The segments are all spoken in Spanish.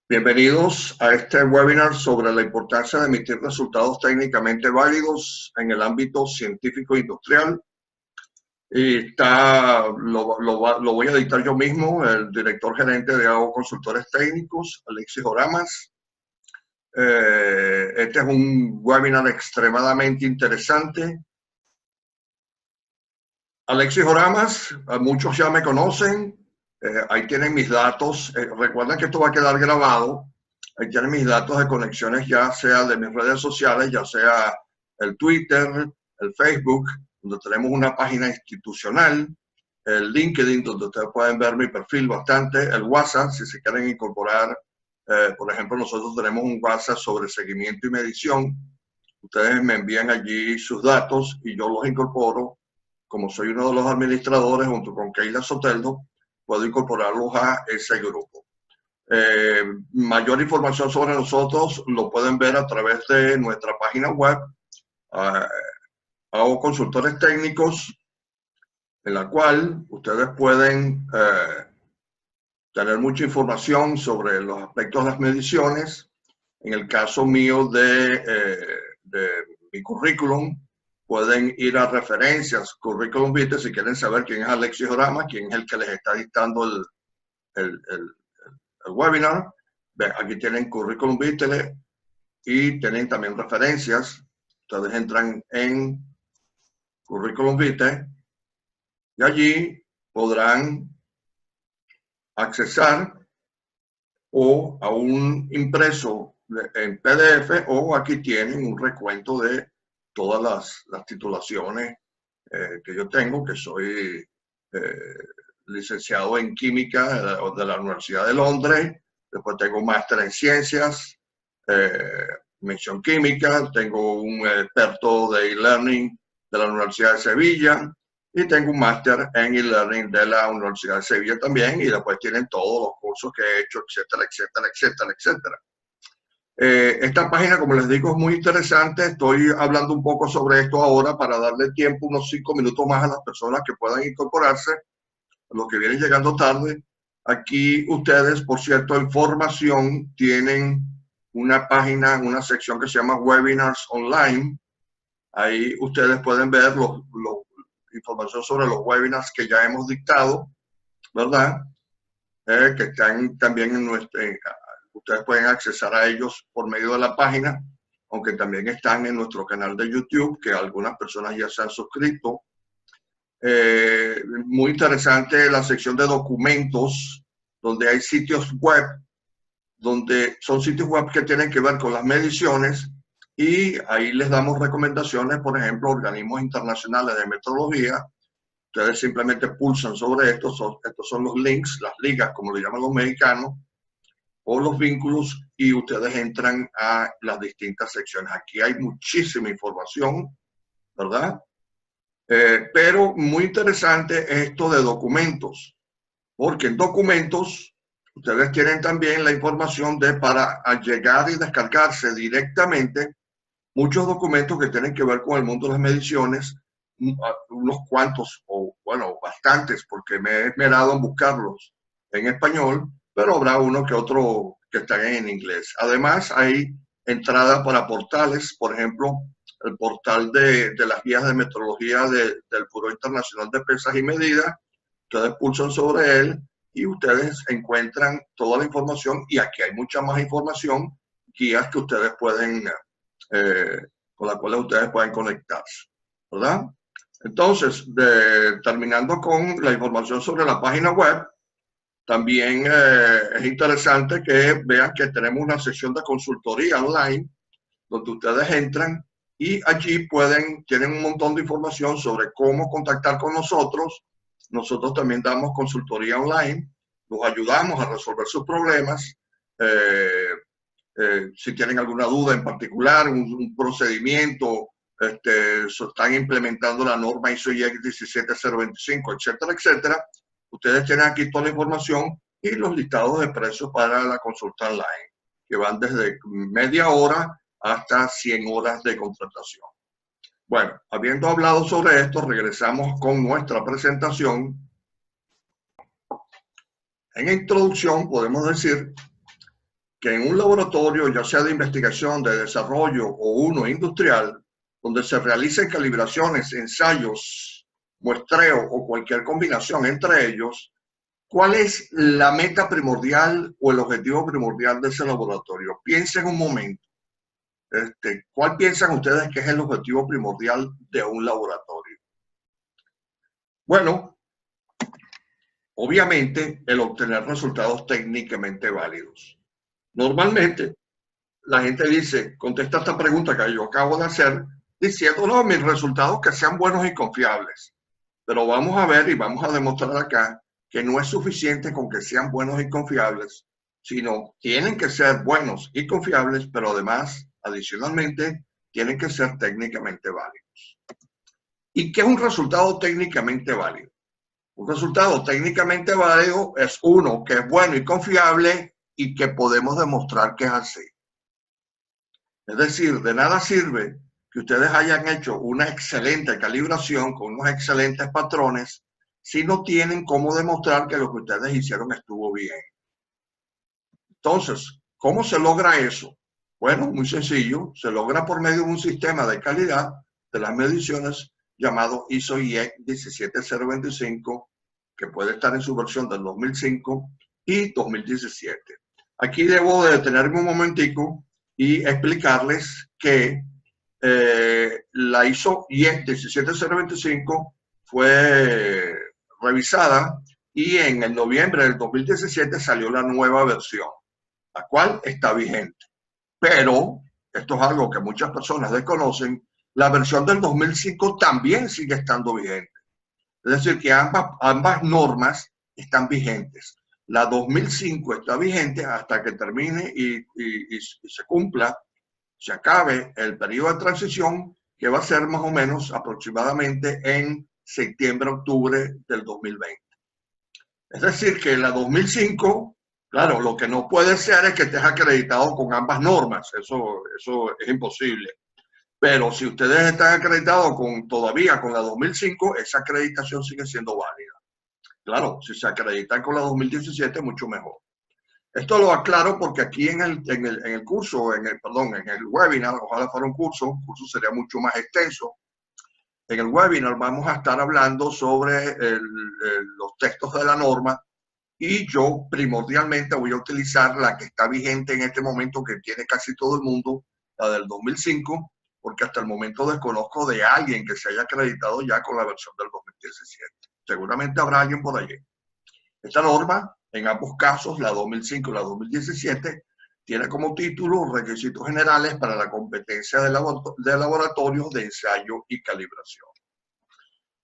Bienvenidos a este webinar sobre la importancia de emitir resultados técnicamente válidos en el ámbito científico e industrial. Lo voy a dictar yo mismo, el director gerente de AO Consultores Técnicos, Alexis Oramas. Este es un webinar extremadamente interesante. Alexis Oramas, muchos ya me conocen. Ahí tienen mis datos. Recuerden que esto va a quedar grabado. Ahí tienen mis datos de conexiones, ya sea de mis redes sociales, ya sea el Twitter, el Facebook, donde tenemos una página institucional, el LinkedIn, donde ustedes pueden ver mi perfil bastante, el WhatsApp, si se quieren incorporar. Por ejemplo, nosotros tenemos un WhatsApp sobre seguimiento y medición. Ustedes me envían allí sus datos y yo los incorporo. Como soy uno de los administradores, junto con Keila Soteldo, puedo incorporarlos a ese grupo. Mayor información sobre nosotros lo pueden ver a través de nuestra página web, AO Consultores Técnicos, en la cual ustedes pueden tener mucha información sobre los aspectos de las mediciones. En el caso mío de mi currículum, pueden ir a referencias, currículum vitae, si quieren saber quién es Alexis Oramas, quién es el que les está dictando el webinar. Aquí tienen currículum vitae y tienen también referencias. Ustedes entran en currículum vitae y allí podrán accesar o a un impreso en PDF, o aquí tienen un recuento de todas las titulaciones que yo tengo, que soy licenciado en química de la Universidad de Londres. Después tengo un máster en ciencias, mención química, tengo un experto de e-learning de la Universidad de Sevilla y tengo un máster en e-learning de la Universidad de Sevilla también, y después tienen todos los cursos que he hecho, etcétera, etcétera, etcétera, etcétera. Esta página, como les digo, es muy interesante. Estoy hablando un poco sobre esto ahora para darle tiempo, unos 5 minutos más a las personas que puedan incorporarse, a los que vienen llegando tarde. Aquí ustedes, por cierto, en formación, tienen una página, una sección que se llama Webinars Online. Ahí ustedes pueden ver información sobre los webinars que ya hemos dictado, ¿verdad? Que están también en ustedes pueden accesar a ellos por medio de la página, aunque también están en nuestro canal de YouTube, que algunas personas ya se han suscrito. Muy interesante la sección de documentos, donde hay sitios web, donde son sitios web que tienen que ver con las mediciones, y ahí les damos recomendaciones, por ejemplo, organismos internacionales de metrología. Ustedes simplemente pulsan sobre estos son los links, las ligas, como le llaman los mexicanos, o los vínculos, y ustedes entran a las distintas secciones. Aquí hay muchísima información, ¿verdad? Pero muy interesante esto de documentos, porque en documentos ustedes tienen también la información de para llegar y descargarse directamente muchos documentos que tienen que ver con el mundo de las mediciones, unos cuantos, o bueno, bastantes, porque me he esmerado en buscarlos en español, pero habrá uno que otro que están en inglés. Además, hay entrada para portales, por ejemplo, el portal de las guías de metrología del Buró Internacional de Pesas y Medidas. Ustedes pulsan sobre él y ustedes encuentran toda la información, y aquí hay mucha más información, guías que ustedes pueden con las cuales ustedes pueden conectarse, ¿verdad? Entonces, terminando con la información sobre la página web, también es interesante que vean que tenemos una sección de consultoría online, donde ustedes entran y allí tienen un montón de información sobre cómo contactar con nosotros. Nosotros también damos consultoría online, los ayudamos a resolver sus problemas. Si tienen alguna duda en particular, un procedimiento, están implementando la norma ISO IEC 17025, etcétera, etcétera. Ustedes tienen aquí toda la información y los listados de precios para la consulta online, que van desde media hora hasta 100 horas de contratación. Bueno, habiendo hablado sobre esto, regresamos con nuestra presentación. En introducción podemos decir que en un laboratorio, ya sea de investigación, de desarrollo o uno industrial, donde se realicen calibraciones, ensayos, muestreo o cualquier combinación entre ellos, ¿cuál es la meta primordial o el objetivo primordial de ese laboratorio? Piensen un momento. ¿Cuál piensan ustedes que es el objetivo primordial de un laboratorio? Bueno, obviamente el obtener resultados técnicamente válidos. Normalmente la gente dice, contesta esta pregunta que yo acabo de hacer, diciendo, no, mis resultados que sean buenos y confiables. Pero vamos a ver y vamos a demostrar acá que no es suficiente con que sean buenos y confiables, sino tienen que ser buenos y confiables, pero además, adicionalmente, tienen que ser técnicamente válidos. ¿Y qué es un resultado técnicamente válido? Un resultado técnicamente válido es uno que es bueno y confiable y que podemos demostrar que es así. Es decir, de nada sirve que ustedes hayan hecho una excelente calibración con unos excelentes patrones si no tienen cómo demostrar que lo que ustedes hicieron estuvo bien. Entonces, ¿cómo se logra eso? Bueno, muy sencillo, se logra por medio de un sistema de calidad de las mediciones llamado ISO/IEC 17025, que puede estar en su versión del 2005 y 2017. Aquí debo de detenerme un momentico y explicarles que la ISO/IEC 17025 fue revisada y en el noviembre del 2017 salió la nueva versión, la cual está vigente. Pero, esto es algo que muchas personas desconocen, la versión del 2005 también sigue estando vigente. Es decir, que ambas normas están vigentes. La 2005 está vigente hasta que termine y se cumpla, se acabe el periodo de transición, que va a ser más o menos aproximadamente en septiembre-octubre del 2020. Es decir, que la 2005, claro, lo que no puede ser es que estés acreditado con ambas normas, eso es imposible. Pero si ustedes están acreditados todavía con la 2005, esa acreditación sigue siendo válida. Claro, si se acreditan con la 2017, mucho mejor. Esto lo aclaro porque aquí en el curso, en el webinar, ojalá fuera un curso sería mucho más extenso. En el webinar vamos a estar hablando sobre los textos de la norma y yo primordialmente voy a utilizar la que está vigente en este momento, que tiene casi todo el mundo, la del 2005, porque hasta el momento desconozco de alguien que se haya acreditado ya con la versión del 2017. Seguramente habrá alguien por allí. Esta norma, en ambos casos, la 2005 y la 2017, tiene como título requisitos generales para la competencia de laboratorios de ensayo y calibración.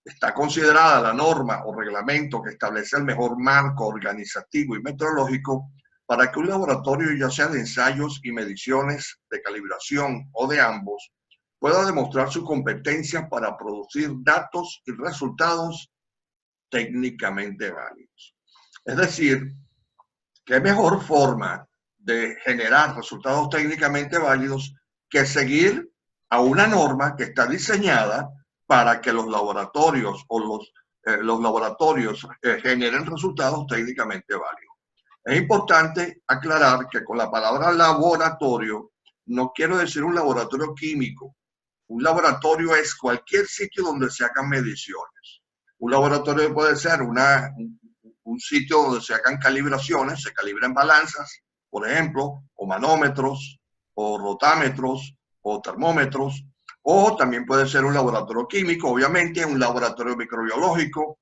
Está considerada la norma o reglamento que establece el mejor marco organizativo y metrológico para que un laboratorio, ya sea de ensayos y mediciones, de calibración o de ambos, pueda demostrar su competencia para producir datos y resultados técnicamente válidos. Es decir, ¿qué mejor forma de generar resultados técnicamente válidos que seguir a una norma que está diseñada para que los laboratorios o los laboratorios generen resultados técnicamente válidos? Es importante aclarar que con la palabra laboratorio no quiero decir un laboratorio químico. Un laboratorio es cualquier sitio donde se hagan mediciones. Un laboratorio puede ser un sitio donde se hagan calibraciones, se calibren balanzas, por ejemplo, o manómetros, o rotámetros, o termómetros, o también puede ser un laboratorio químico, obviamente, un laboratorio microbiológico,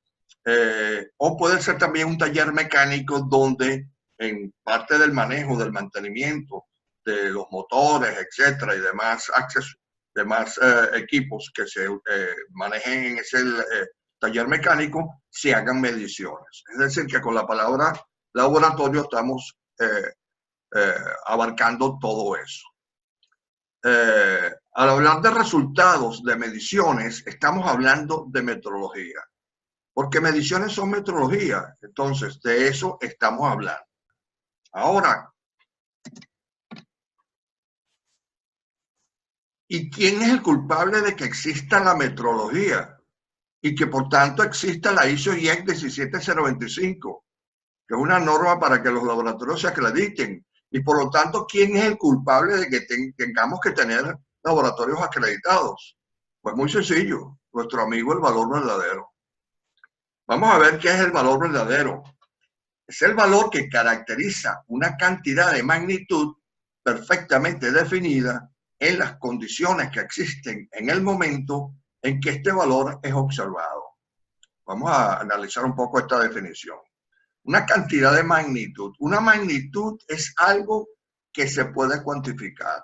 o puede ser también un taller mecánico donde en parte del manejo, del mantenimiento de los motores, etcétera, y demás equipos que se manejen en ese taller mecánico, se hagan mediciones. Es decir, que con la palabra laboratorio estamos abarcando todo eso. Al hablar de resultados de mediciones, estamos hablando de metrología, porque mediciones son metrología, entonces de eso estamos hablando. Ahora, ¿y quién es el culpable de que exista la metrología y que por tanto exista la ISO/IEC 17025, que es una norma para que los laboratorios se acrediten Y por lo tanto, ¿quién es el culpable de que tengamos que tener laboratorios acreditados? Pues muy sencillo, nuestro amigo el valor verdadero. Vamos a ver qué es el valor verdadero. Es el valor que caracteriza una cantidad de magnitud perfectamente definida en las condiciones que existen en el momento en que este valor es observado. Vamos a analizar un poco esta definición. Una cantidad de magnitud. Una magnitud es algo que se puede cuantificar.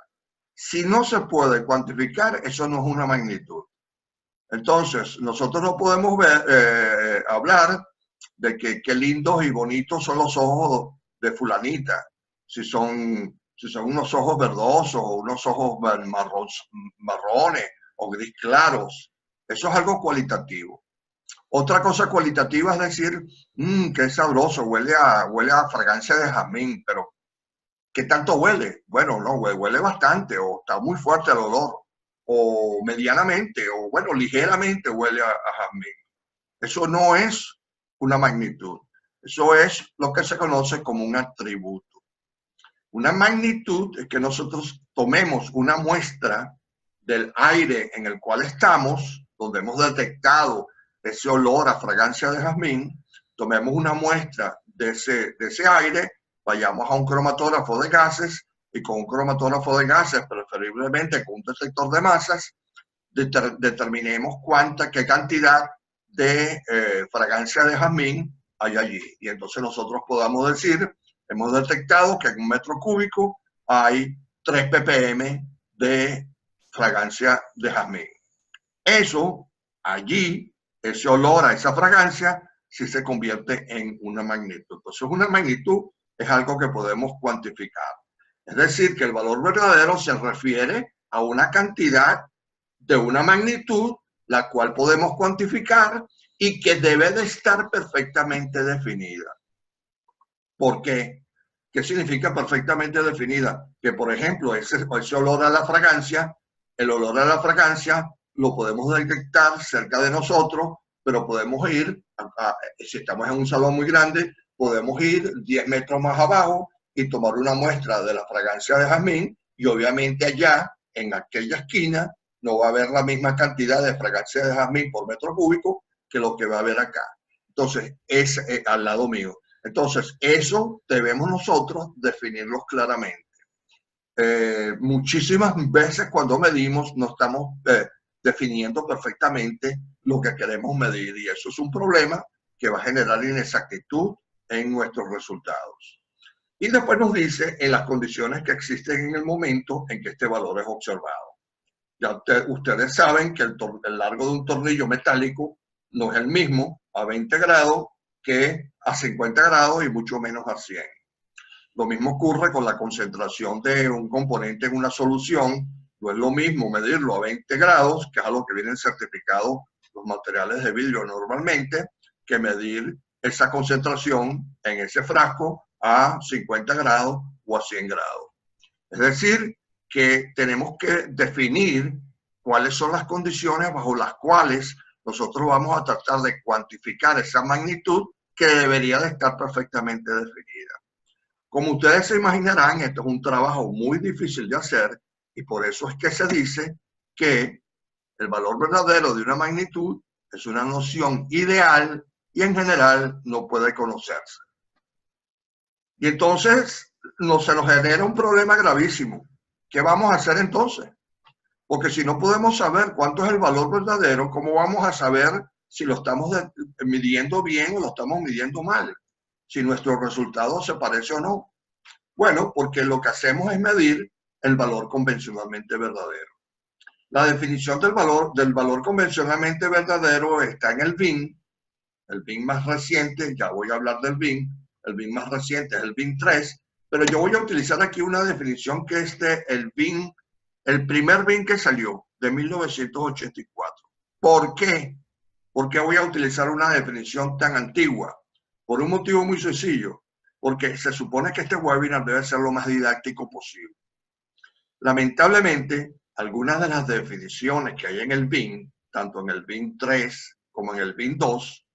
Si no se puede cuantificar, eso no es una magnitud. Entonces, nosotros no podemos hablar de que qué lindos y bonitos son los ojos de fulanita, si son unos ojos verdosos o unos ojos marrones o gris claros. Eso es algo cualitativo. Otra cosa cualitativa es decir, qué sabroso, huele a fragancia de jazmín, pero ¿qué tanto huele? Bueno, no, huele bastante o está muy fuerte el olor, o medianamente, o bueno, ligeramente huele a jazmín. Eso no es una magnitud, eso es lo que se conoce como un atributo. Una magnitud es que nosotros tomemos una muestra del aire en el cual estamos, donde hemos detectado ese olor a fragancia de jazmín, tomemos una muestra de ese aire, vayamos a un cromatógrafo de gases y con un cromatógrafo de gases, preferiblemente con un detector de masas, determinemos qué cantidad de fragancia de jazmín hay allí. Y entonces nosotros podamos decir, hemos detectado que en un metro cúbico hay 3 ppm de fragancia de jazmín. Eso, allí, ese olor a esa fragancia, sí se convierte en una magnitud. Entonces, una magnitud es algo que podemos cuantificar. Es decir, que el valor verdadero se refiere a una cantidad de una magnitud, la cual podemos cuantificar y que debe de estar perfectamente definida. ¿Por qué? ¿Qué significa perfectamente definida? Que, por ejemplo, ese olor a la fragancia, el olor a la fragancia lo podemos detectar cerca de nosotros, pero podemos ir, si estamos en un salón muy grande, podemos ir 10 metros más abajo y tomar una muestra de la fragancia de jazmín y obviamente allá, en aquella esquina, no va a haber la misma cantidad de fragancia de jazmín por metro cúbico que lo que va a haber acá. Entonces, es al lado mío. Entonces, eso debemos nosotros definirlos claramente. Muchísimas veces cuando medimos no estamos definiendo perfectamente lo que queremos medir y eso es un problema que va a generar inexactitud en nuestros resultados. Y después nos dice en las condiciones que existen en el momento en que este valor es observado. Ya ustedes saben que el largo de un tornillo metálico no es el mismo a 20 grados que a 50 grados y mucho menos a 100. Lo mismo ocurre con la concentración de un componente en una solución. No es lo mismo medirlo a 20 grados, que es a lo que vienen certificados los materiales de vidrio normalmente, que medir esa concentración en ese frasco a 50 grados o a 100 grados. Es decir, que tenemos que definir cuáles son las condiciones bajo las cuales nosotros vamos a tratar de cuantificar esa magnitud que debería de estar perfectamente definida. Como ustedes se imaginarán, esto es un trabajo muy difícil de hacer y por eso es que se dice que el valor verdadero de una magnitud es una noción ideal y en general no puede conocerse. Y entonces se nos genera un problema gravísimo. ¿Qué vamos a hacer entonces? Porque si no podemos saber cuánto es el valor verdadero, ¿cómo vamos a saber si lo estamos midiendo bien o lo estamos midiendo mal? Si nuestro resultado se parece o no. Bueno, porque lo que hacemos es medir el valor convencionalmente verdadero. La definición del valor convencionalmente verdadero está en el BIN más reciente, ya voy a hablar del BIN, el BIN más reciente es el BIN 3, pero yo voy a utilizar aquí una definición que es el primer BIN que salió de 1984. ¿Por qué? ¿Por qué voy a utilizar una definición tan antigua? Por un motivo muy sencillo, porque se supone que este webinar debe ser lo más didáctico posible. Lamentablemente, algunas de las definiciones que hay en el BIN, tanto en el BIN 3 como en el BIN 2,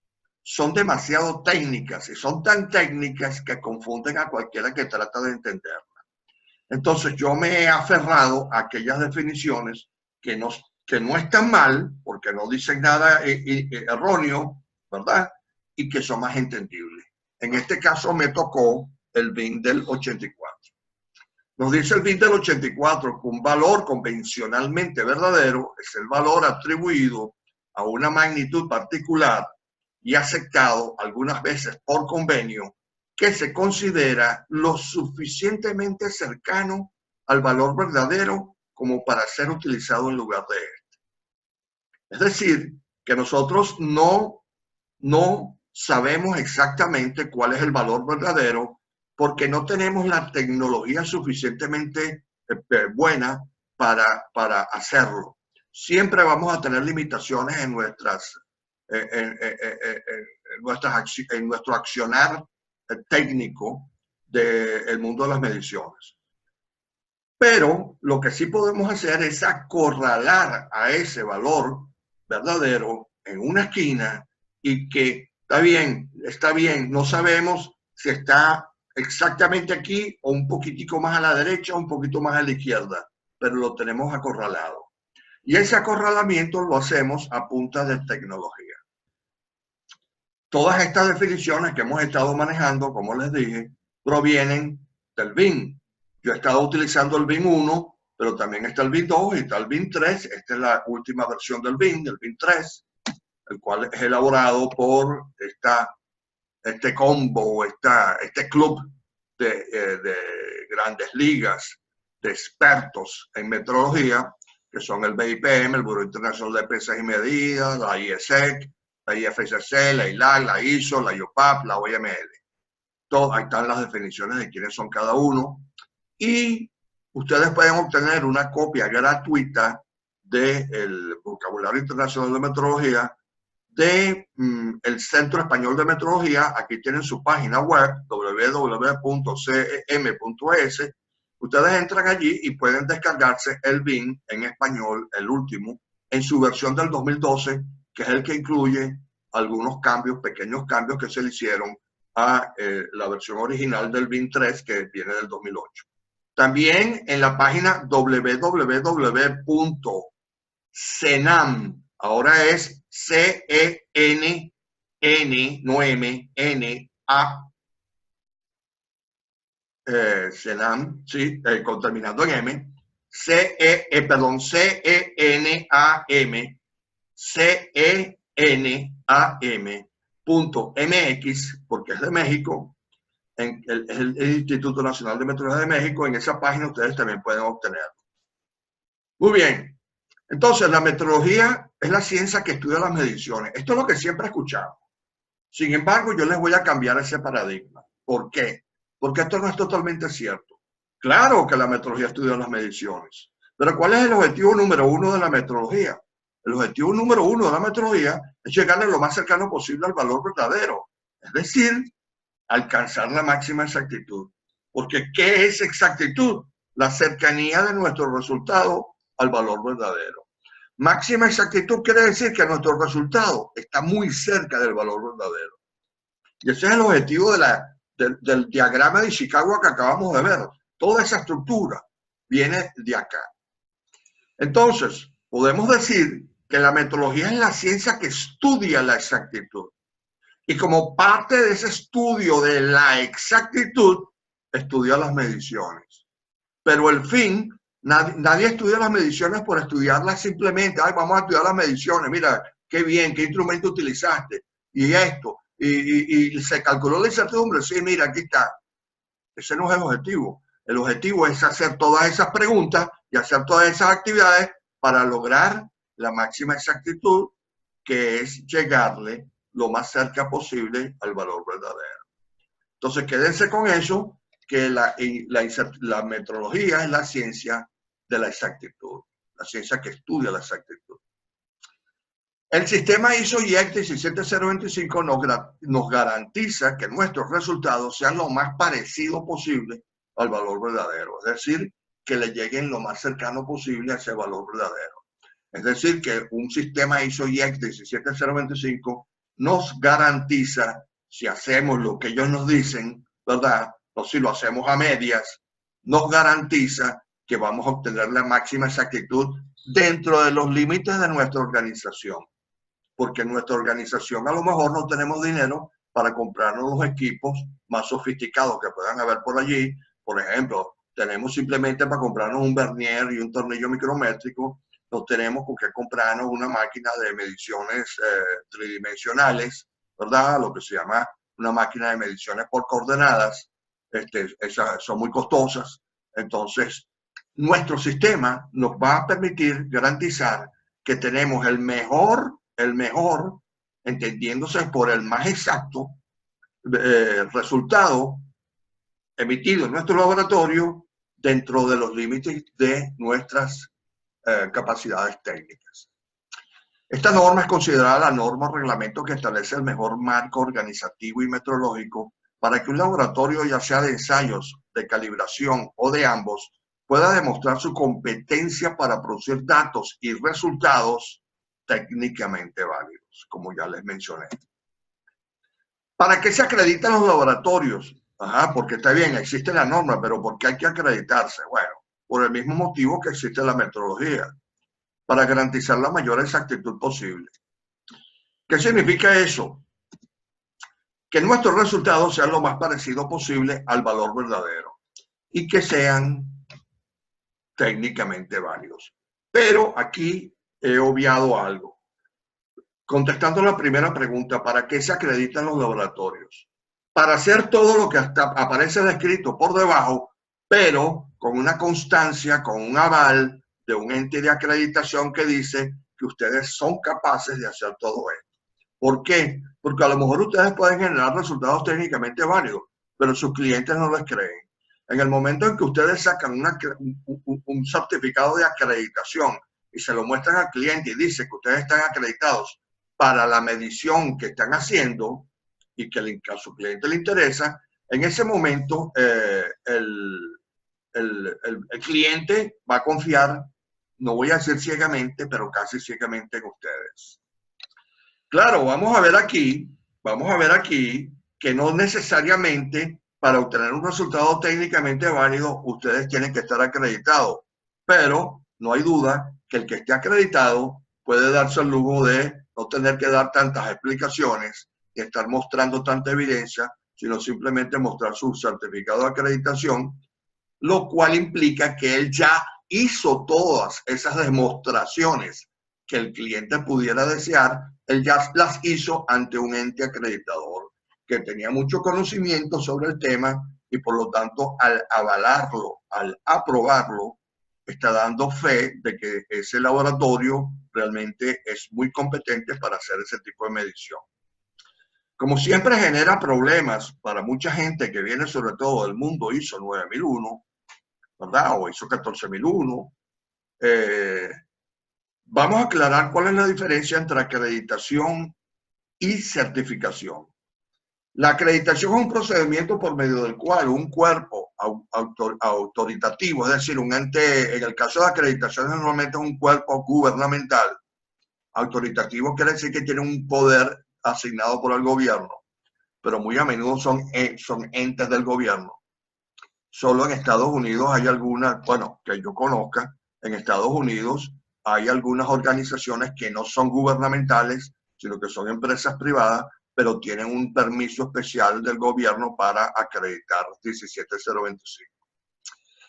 son demasiado técnicas y son tan técnicas que confunden a cualquiera que trata de entenderlas. Entonces yo me he aferrado a aquellas definiciones que no están mal, porque no dicen nada erróneo, ¿verdad? Y que son más entendibles. En este caso me tocó el BIN del 84. Nos dice el BIN del 84 que un valor convencionalmente verdadero es el valor atribuido a una magnitud particular y aceptado algunas veces por convenio que se considera lo suficientemente cercano al valor verdadero como para ser utilizado en lugar de este. Es decir, que nosotros no sabemos exactamente cuál es el valor verdadero porque no tenemos la tecnología suficientemente buena para hacerlo. Siempre vamos a tener limitaciones en nuestro accionar técnico del mundo de las mediciones. Pero lo que sí podemos hacer es acorralar a ese valor verdadero en una esquina y que está bien, no sabemos si está exactamente aquí o un poquitico más a la derecha o un poquito más a la izquierda, pero lo tenemos acorralado. Y ese acorralamiento lo hacemos a punta de tecnología. Todas estas definiciones que hemos estado manejando, como les dije, provienen del BIN. Yo he estado utilizando el BIN 1, pero también está el BIN 2 y está el BIN 3. Esta es la última versión del BIN 3, el cual es elaborado por este combo, este club de grandes ligas, de expertos en metrología, que son el BIPM, el Buró Internacional de Pesas y Medidas, la IESEC, la IFSC, la ILAC, la ISO, la IOPAP, la OML. Ahí están las definiciones de quiénes son cada uno. Y ustedes pueden obtener una copia gratuita del Vocabulario Internacional de Metrología del Centro Español de Metrología. Aquí tienen su página web, www.cem.es. Ustedes entran allí y pueden descargarse el BIN en español, el último, en su versión del 2012, que es el que incluye algunos cambios, pequeños cambios que se le hicieron a la versión original del BIN 3, que viene del 2008. También en la página www.cenam, ahora es C-E-N-N, no M-N-A, Cenam, sí, terminando en M, C-E-N-A-M, C-E-N-A-M.mx, porque es de México, es el Instituto Nacional de Metrología de México. En esa página ustedes también pueden obtenerlo. Muy bien. Entonces, la metrología es la ciencia que estudia las mediciones. Esto es lo que siempre he escuchado. Sin embargo, yo les voy a cambiar ese paradigma. ¿Por qué? Porque esto no es totalmente cierto. Claro que la metrología estudia las mediciones, pero ¿cuál es el objetivo número uno de la metrología? El objetivo número uno de la metrología es llegarle lo más cercano posible al valor verdadero, es decir, alcanzar la máxima exactitud. Porque ¿qué es exactitud? La cercanía de nuestro resultado al valor verdadero. Máxima exactitud quiere decir que nuestro resultado está muy cerca del valor verdadero. Y ese es el objetivo del diagrama de Ishikawa que acabamos de ver. Toda esa estructura viene de acá. Entonces, podemos decir que la metrología es la ciencia que estudia la exactitud. Y como parte de ese estudio de la exactitud, estudia las mediciones. Pero el fin, nadie estudia las mediciones por estudiarlas simplemente. Ay, vamos a estudiar las mediciones. Mira, qué bien, qué instrumento utilizaste. Y esto. Y se calculó la incertidumbre. Sí, mira, aquí está. Ese no es el objetivo. El objetivo es hacer todas esas preguntas y hacer todas esas actividades para lograr la máxima exactitud, que es llegarle lo más cerca posible al valor verdadero. Entonces, quédense con eso, que la metrología es la ciencia de la exactitud, la ciencia que estudia la exactitud. El sistema ISO-IEC 17025 nos garantiza que nuestros resultados sean lo más parecido posible al valor verdadero, es decir, que le lleguen lo más cercano posible a ese valor verdadero. Es decir, que un sistema ISO-IEC 17025 nos garantiza, si hacemos lo que ellos nos dicen, ¿verdad? O si lo hacemos a medias, nos garantiza que vamos a obtener la máxima exactitud dentro de los límites de nuestra organización. Porque en nuestra organización a lo mejor no tenemos dinero para comprarnos los equipos más sofisticados que puedan haber por allí. Por ejemplo, tenemos simplemente para comprarnos un vernier y un tornillo micrométrico, no tenemos con qué comprarnos una máquina de mediciones tridimensionales, ¿verdad? Lo que se llama una máquina de mediciones por coordenadas. Esas son muy costosas. Entonces, nuestro sistema nos va a permitir garantizar que tenemos el mejor, entendiéndose por el más exacto, resultado emitido en nuestro laboratorio dentro de los límites de nuestras capacidades técnicas. Esta norma es considerada la norma o reglamento que establece el mejor marco organizativo y metrológico para que un laboratorio, ya sea de ensayos, de calibración o de ambos, pueda demostrar su competencia para producir datos y resultados técnicamente válidos, como ya les mencioné. ¿Para qué se acreditan los laboratorios? Porque está bien, existe la norma, pero ¿por qué hay que acreditarse? Bueno, por el mismo motivo que existe la metrología, para garantizar la mayor exactitud posible. ¿Qué significa eso? Que nuestros resultados sean lo más parecido posible al valor verdadero y que sean técnicamente válidos. Pero aquí he obviado algo. Contestando la primera pregunta, ¿para qué se acreditan los laboratorios? Para hacer todo lo que aparece descrito por debajo, pero con una constancia, con un aval de un ente de acreditación que dice que ustedes son capaces de hacer todo esto. ¿Por qué? Porque a lo mejor ustedes pueden generar resultados técnicamente válidos, pero sus clientes no les creen. En el momento en que ustedes sacan un certificado de acreditación y se lo muestran al cliente y dice que ustedes están acreditados para la medición que están haciendo y que a su cliente le interesa, en ese momento el cliente va a confiar, no voy a decir ciegamente, pero casi ciegamente en ustedes. Claro, vamos a ver aquí que no necesariamente para obtener un resultado técnicamente válido ustedes tienen que estar acreditados, pero no hay duda que el que esté acreditado puede darse el lujo de no tener que dar tantas explicaciones y estar mostrando tanta evidencia, sino simplemente mostrar su certificado de acreditación, lo cual implica que él ya hizo todas esas demostraciones que el cliente pudiera desear, él ya las hizo ante un ente acreditador que tenía mucho conocimiento sobre el tema y por lo tanto al avalarlo, al aprobarlo, está dando fe de que ese laboratorio realmente es muy competente para hacer ese tipo de medición. Como siempre genera problemas para mucha gente que viene sobre todo del mundo ISO 9001, ¿verdad? O ISO 14001. Vamos a aclarar cuál es la diferencia entre acreditación y certificación. La acreditación es un procedimiento por medio del cual un cuerpo autoritativo, es decir, un ente, en el caso de acreditación normalmente es un cuerpo gubernamental. Autoritativo quiere decir que tiene un poder asignado por el gobierno, pero muy a menudo son entes del gobierno. Solo en Estados Unidos hay algunas, bueno, que yo conozca, en Estados Unidos hay algunas organizaciones que no son gubernamentales, sino que son empresas privadas, pero tienen un permiso especial del gobierno para acreditar 17025.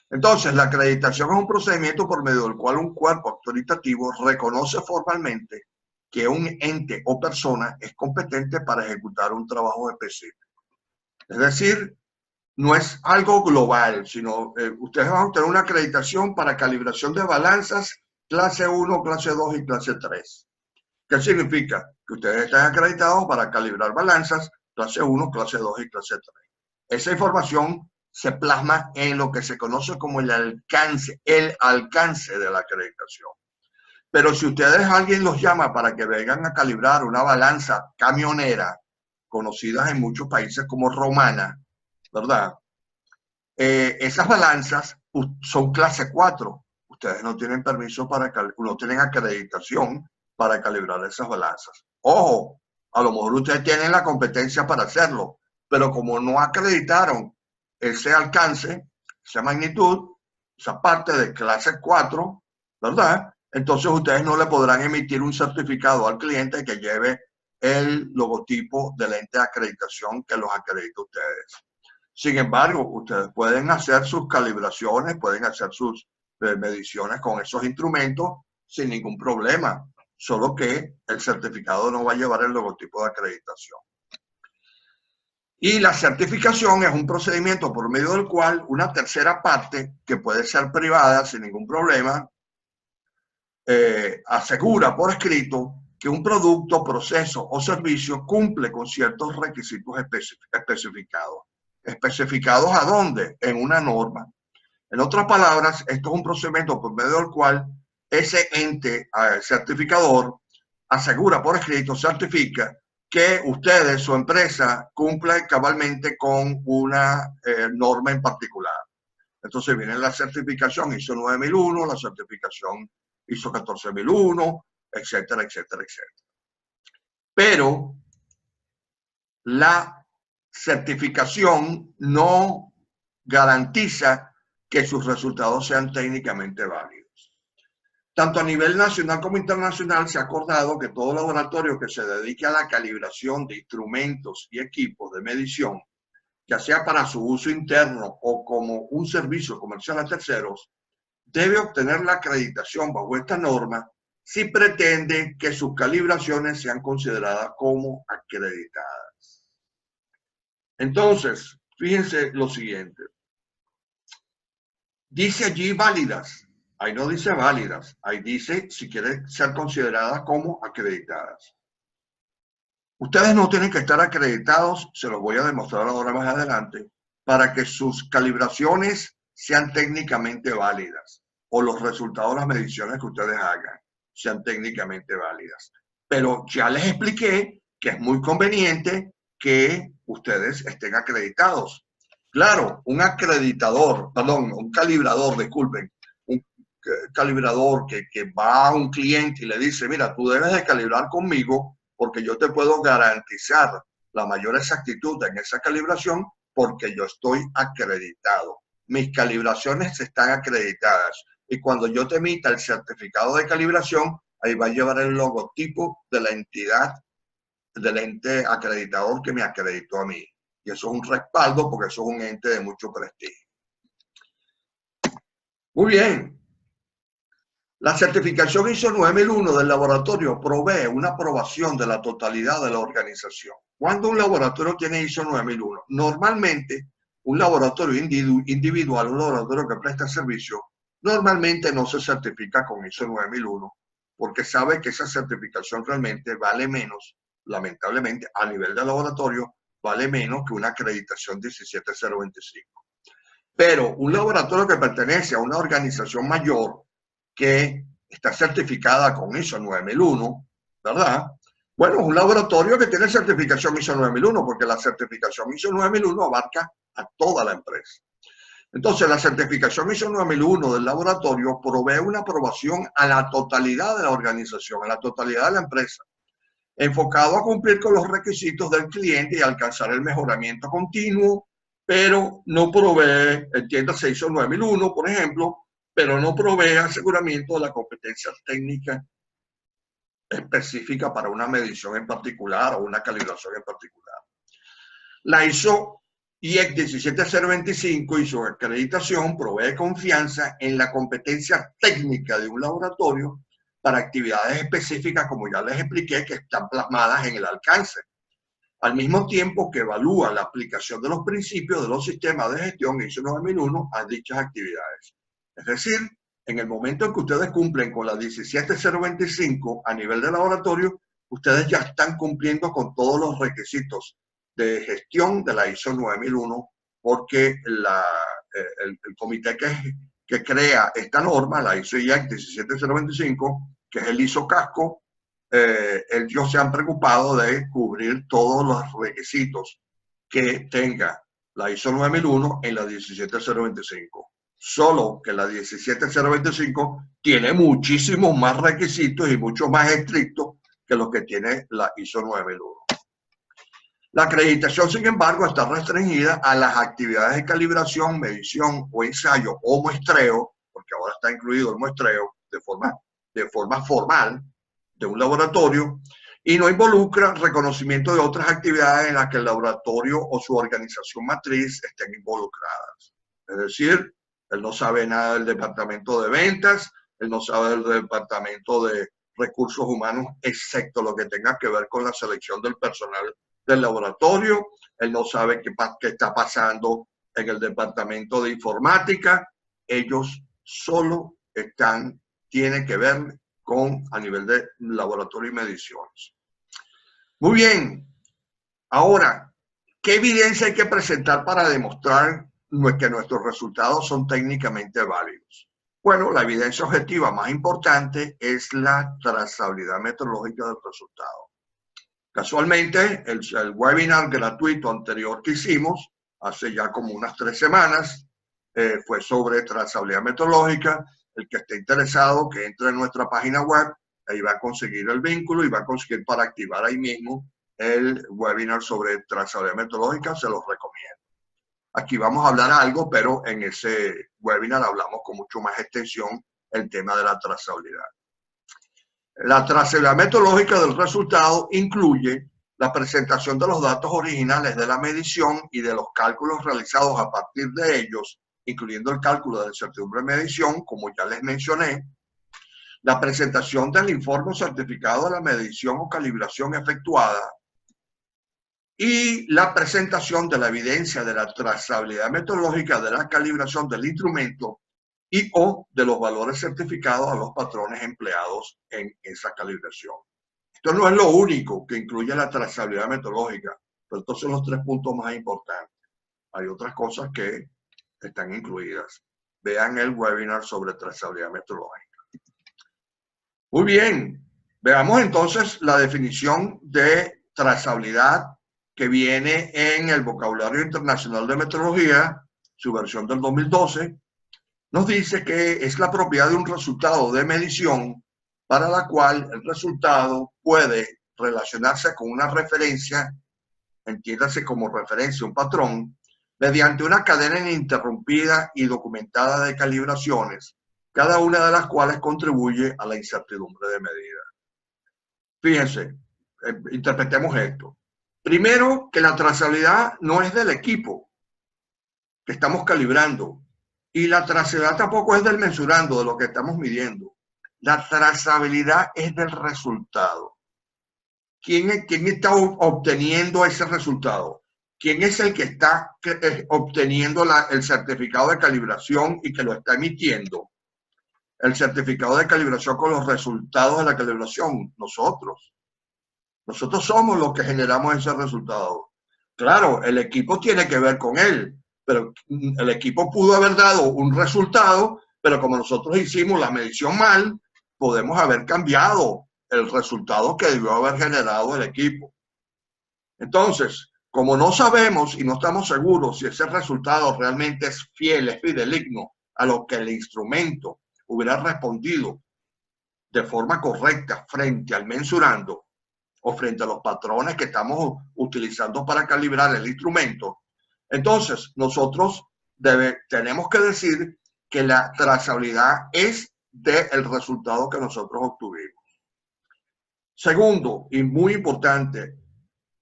Entonces, la acreditación es un procedimiento por medio del cual un cuerpo autoritativo reconoce formalmente que un ente o persona es competente para ejecutar un trabajo específico. Es decir, no es algo global, sino ustedes van a obtener una acreditación para calibración de balanzas clase 1, clase 2 y clase 3. ¿Qué significa? Que ustedes están acreditados para calibrar balanzas clase 1, clase 2 y clase 3. Esa información se plasma en lo que se conoce como el alcance de la acreditación. Pero si ustedes alguien los llama para que vengan a calibrar una balanza camionera, conocidas en muchos países como romana, ¿verdad? Esas balanzas son clase 4. Ustedes no tienen permiso no tienen acreditación para calibrar esas balanzas. Ojo, a lo mejor ustedes tienen la competencia para hacerlo, pero como no acreditaron ese alcance, esa magnitud, esa parte de clase 4, ¿verdad? Entonces ustedes no le podrán emitir un certificado al cliente que lleve el logotipo del ente de acreditación que los acredita a ustedes. Sin embargo, ustedes pueden hacer sus calibraciones, pueden hacer sus mediciones con esos instrumentos sin ningún problema, solo que el certificado no va a llevar el logotipo de acreditación. Y la certificación es un procedimiento por medio del cual una tercera parte, que puede ser privada sin ningún problema, asegura por escrito que un producto, proceso o servicio cumple con ciertos requisitos especificados. ¿Especificados a dónde? En una norma. En otras palabras, esto es un procedimiento por medio del cual ese ente certificador asegura por escrito, certifica que ustedes, su empresa, cumple cabalmente con una norma en particular. Entonces viene la certificación ISO 9001, la certificación ISO 14001, etcétera, etcétera, etcétera. Pero la certificación no garantiza que sus resultados sean técnicamente válidos. Tanto a nivel nacional como internacional se ha acordado que todo laboratorio que se dedique a la calibración de instrumentos y equipos de medición, ya sea para su uso interno o como un servicio comercial a terceros, debe obtener la acreditación bajo esta norma si pretende que sus calibraciones sean consideradas como acreditadas. Entonces, fíjense lo siguiente. Dice allí válidas. Ahí no dice válidas. Ahí dice si quieren ser consideradas como acreditadas. Ustedes no tienen que estar acreditados, se los voy a demostrar ahora más adelante, para que sus calibraciones sean técnicamente válidas o los resultados de las mediciones que ustedes hagan sean técnicamente válidas. Pero ya les expliqué que es muy conveniente que ustedes estén acreditados. Claro, un calibrador, disculpen, un calibrador que va a un cliente y le dice, mira, tú debes de calibrar conmigo porque yo te puedo garantizar la mayor exactitud en esa calibración porque yo estoy acreditado. Mis calibraciones están acreditadas. Y cuando yo te emita el certificado de calibración, ahí va a llevar el logotipo de la entidad, del ente acreditador que me acreditó a mí. Y eso es un respaldo porque eso es un ente de mucho prestigio. Muy bien. La certificación ISO 9001 del laboratorio provee una aprobación de la totalidad de la organización. ¿Cuándo un laboratorio tiene ISO 9001? Normalmente, un laboratorio individual, un laboratorio que presta servicio, normalmente no se certifica con ISO 9001 porque sabe que esa certificación realmente vale menos, lamentablemente, a nivel de laboratorio, vale menos que una acreditación 17025. Pero un laboratorio que pertenece a una organización mayor, que está certificada con ISO 9001, ¿verdad? Bueno, es un laboratorio que tiene certificación ISO 9001, porque la certificación ISO 9001 abarca a toda la empresa. Entonces, la certificación ISO 9001 del laboratorio provee una aprobación a la totalidad de la organización, a la totalidad de la empresa, enfocado a cumplir con los requisitos del cliente y alcanzar el mejoramiento continuo, pero no provee, entiéndase ISO 9001, por ejemplo, pero no provee aseguramiento de la competencia técnica específica para una medición en particular o una calibración en particular. La ISO IEC 17025 y su acreditación provee confianza en la competencia técnica de un laboratorio para actividades específicas, como ya les expliqué, que están plasmadas en el alcance, al mismo tiempo que evalúa la aplicación de los principios de los sistemas de gestión ISO 9001 a dichas actividades. Es decir, en el momento en que ustedes cumplen con la 17025 a nivel de laboratorio, ustedes ya están cumpliendo con todos los requisitos de gestión de la ISO 9001, porque el comité que crea esta norma, la ISO IEC 17025, que es el ISO casco, ellos se han preocupado de cubrir todos los requisitos que tenga la ISO 9001 en la 17025. Solo que la 17025 tiene muchísimos más requisitos y mucho más estrictos que los que tiene la ISO 9001. La acreditación, sin embargo, está restringida a las actividades de calibración, medición o ensayo o muestreo, porque ahora está incluido el muestreo de forma formal de un laboratorio, y no involucra reconocimiento de otras actividades en las que el laboratorio o su organización matriz estén involucradas. Es decir, él no sabe nada del departamento de ventas, él no sabe del departamento de recursos humanos, excepto lo que tenga que ver con la selección del personal del laboratorio. Él no sabe qué está pasando en el departamento de informática. Ellos solo tienen que ver a nivel de laboratorio y mediciones. Muy bien. Ahora, ¿qué evidencia hay que presentar para demostrar que nuestros resultados son técnicamente válidos? Bueno, la evidencia objetiva más importante es la trazabilidad metodológica del resultado. Casualmente, el webinar gratuito anterior que hicimos, hace ya como unas 3 semanas, fue sobre trazabilidad metodológica. El que esté interesado, que entre en nuestra página web, ahí va a conseguir el vínculo y va a conseguir para activar ahí mismo el webinar sobre trazabilidad metodológica, se los recomiendo. Aquí vamos a hablar algo, pero en ese webinar hablamos con mucho más extensión el tema de la trazabilidad. La trazabilidad metodológica del resultado incluye la presentación de los datos originales de la medición y de los cálculos realizados a partir de ellos, incluyendo el cálculo de la incertidumbre de medición, como ya les mencioné, la presentación del informe certificado de la medición o calibración efectuada y la presentación de la evidencia de la trazabilidad metodológica de la calibración del instrumento y o de los valores certificados a los patrones empleados en esa calibración. Esto no es lo único que incluye la trazabilidad metodológica, pero estos son los 3 puntos más importantes. Hay otras cosas que están incluidas. Vean el webinar sobre trazabilidad metodológica. Muy bien, veamos entonces la definición de trazabilidad que viene en el Vocabulario Internacional de Metrología, su versión del 2012. Nos dice que es la propiedad de un resultado de medición para la cual el resultado puede relacionarse con una referencia, entiéndase como referencia un patrón, mediante una cadena ininterrumpida y documentada de calibraciones, cada una de las cuales contribuye a la incertidumbre de medida. Fíjense, interpretemos esto. Primero, que la trazabilidad no es del equipo que estamos calibrando, y la trazabilidad tampoco es del mensurando, de lo que estamos midiendo. La trazabilidad es del resultado. ¿Quién está obteniendo ese resultado? ¿Quién es el que está obteniendo el certificado de calibración y que lo está emitiendo? El certificado de calibración con los resultados de la calibración, nosotros. Nosotros somos los que generamos ese resultado. Claro, el equipo tiene que ver con él, pero el equipo pudo haber dado un resultado, pero como nosotros hicimos la medición mal, podemos haber cambiado el resultado que debió haber generado el equipo. Entonces, como no sabemos y no estamos seguros si ese resultado realmente es fiel, es fidedigno a lo que el instrumento hubiera respondido de forma correcta frente al mensurando o frente a los patrones que estamos utilizando para calibrar el instrumento, entonces nosotros tenemos que decir que la trazabilidad es del resultado que nosotros obtuvimos. Segundo, y muy importante,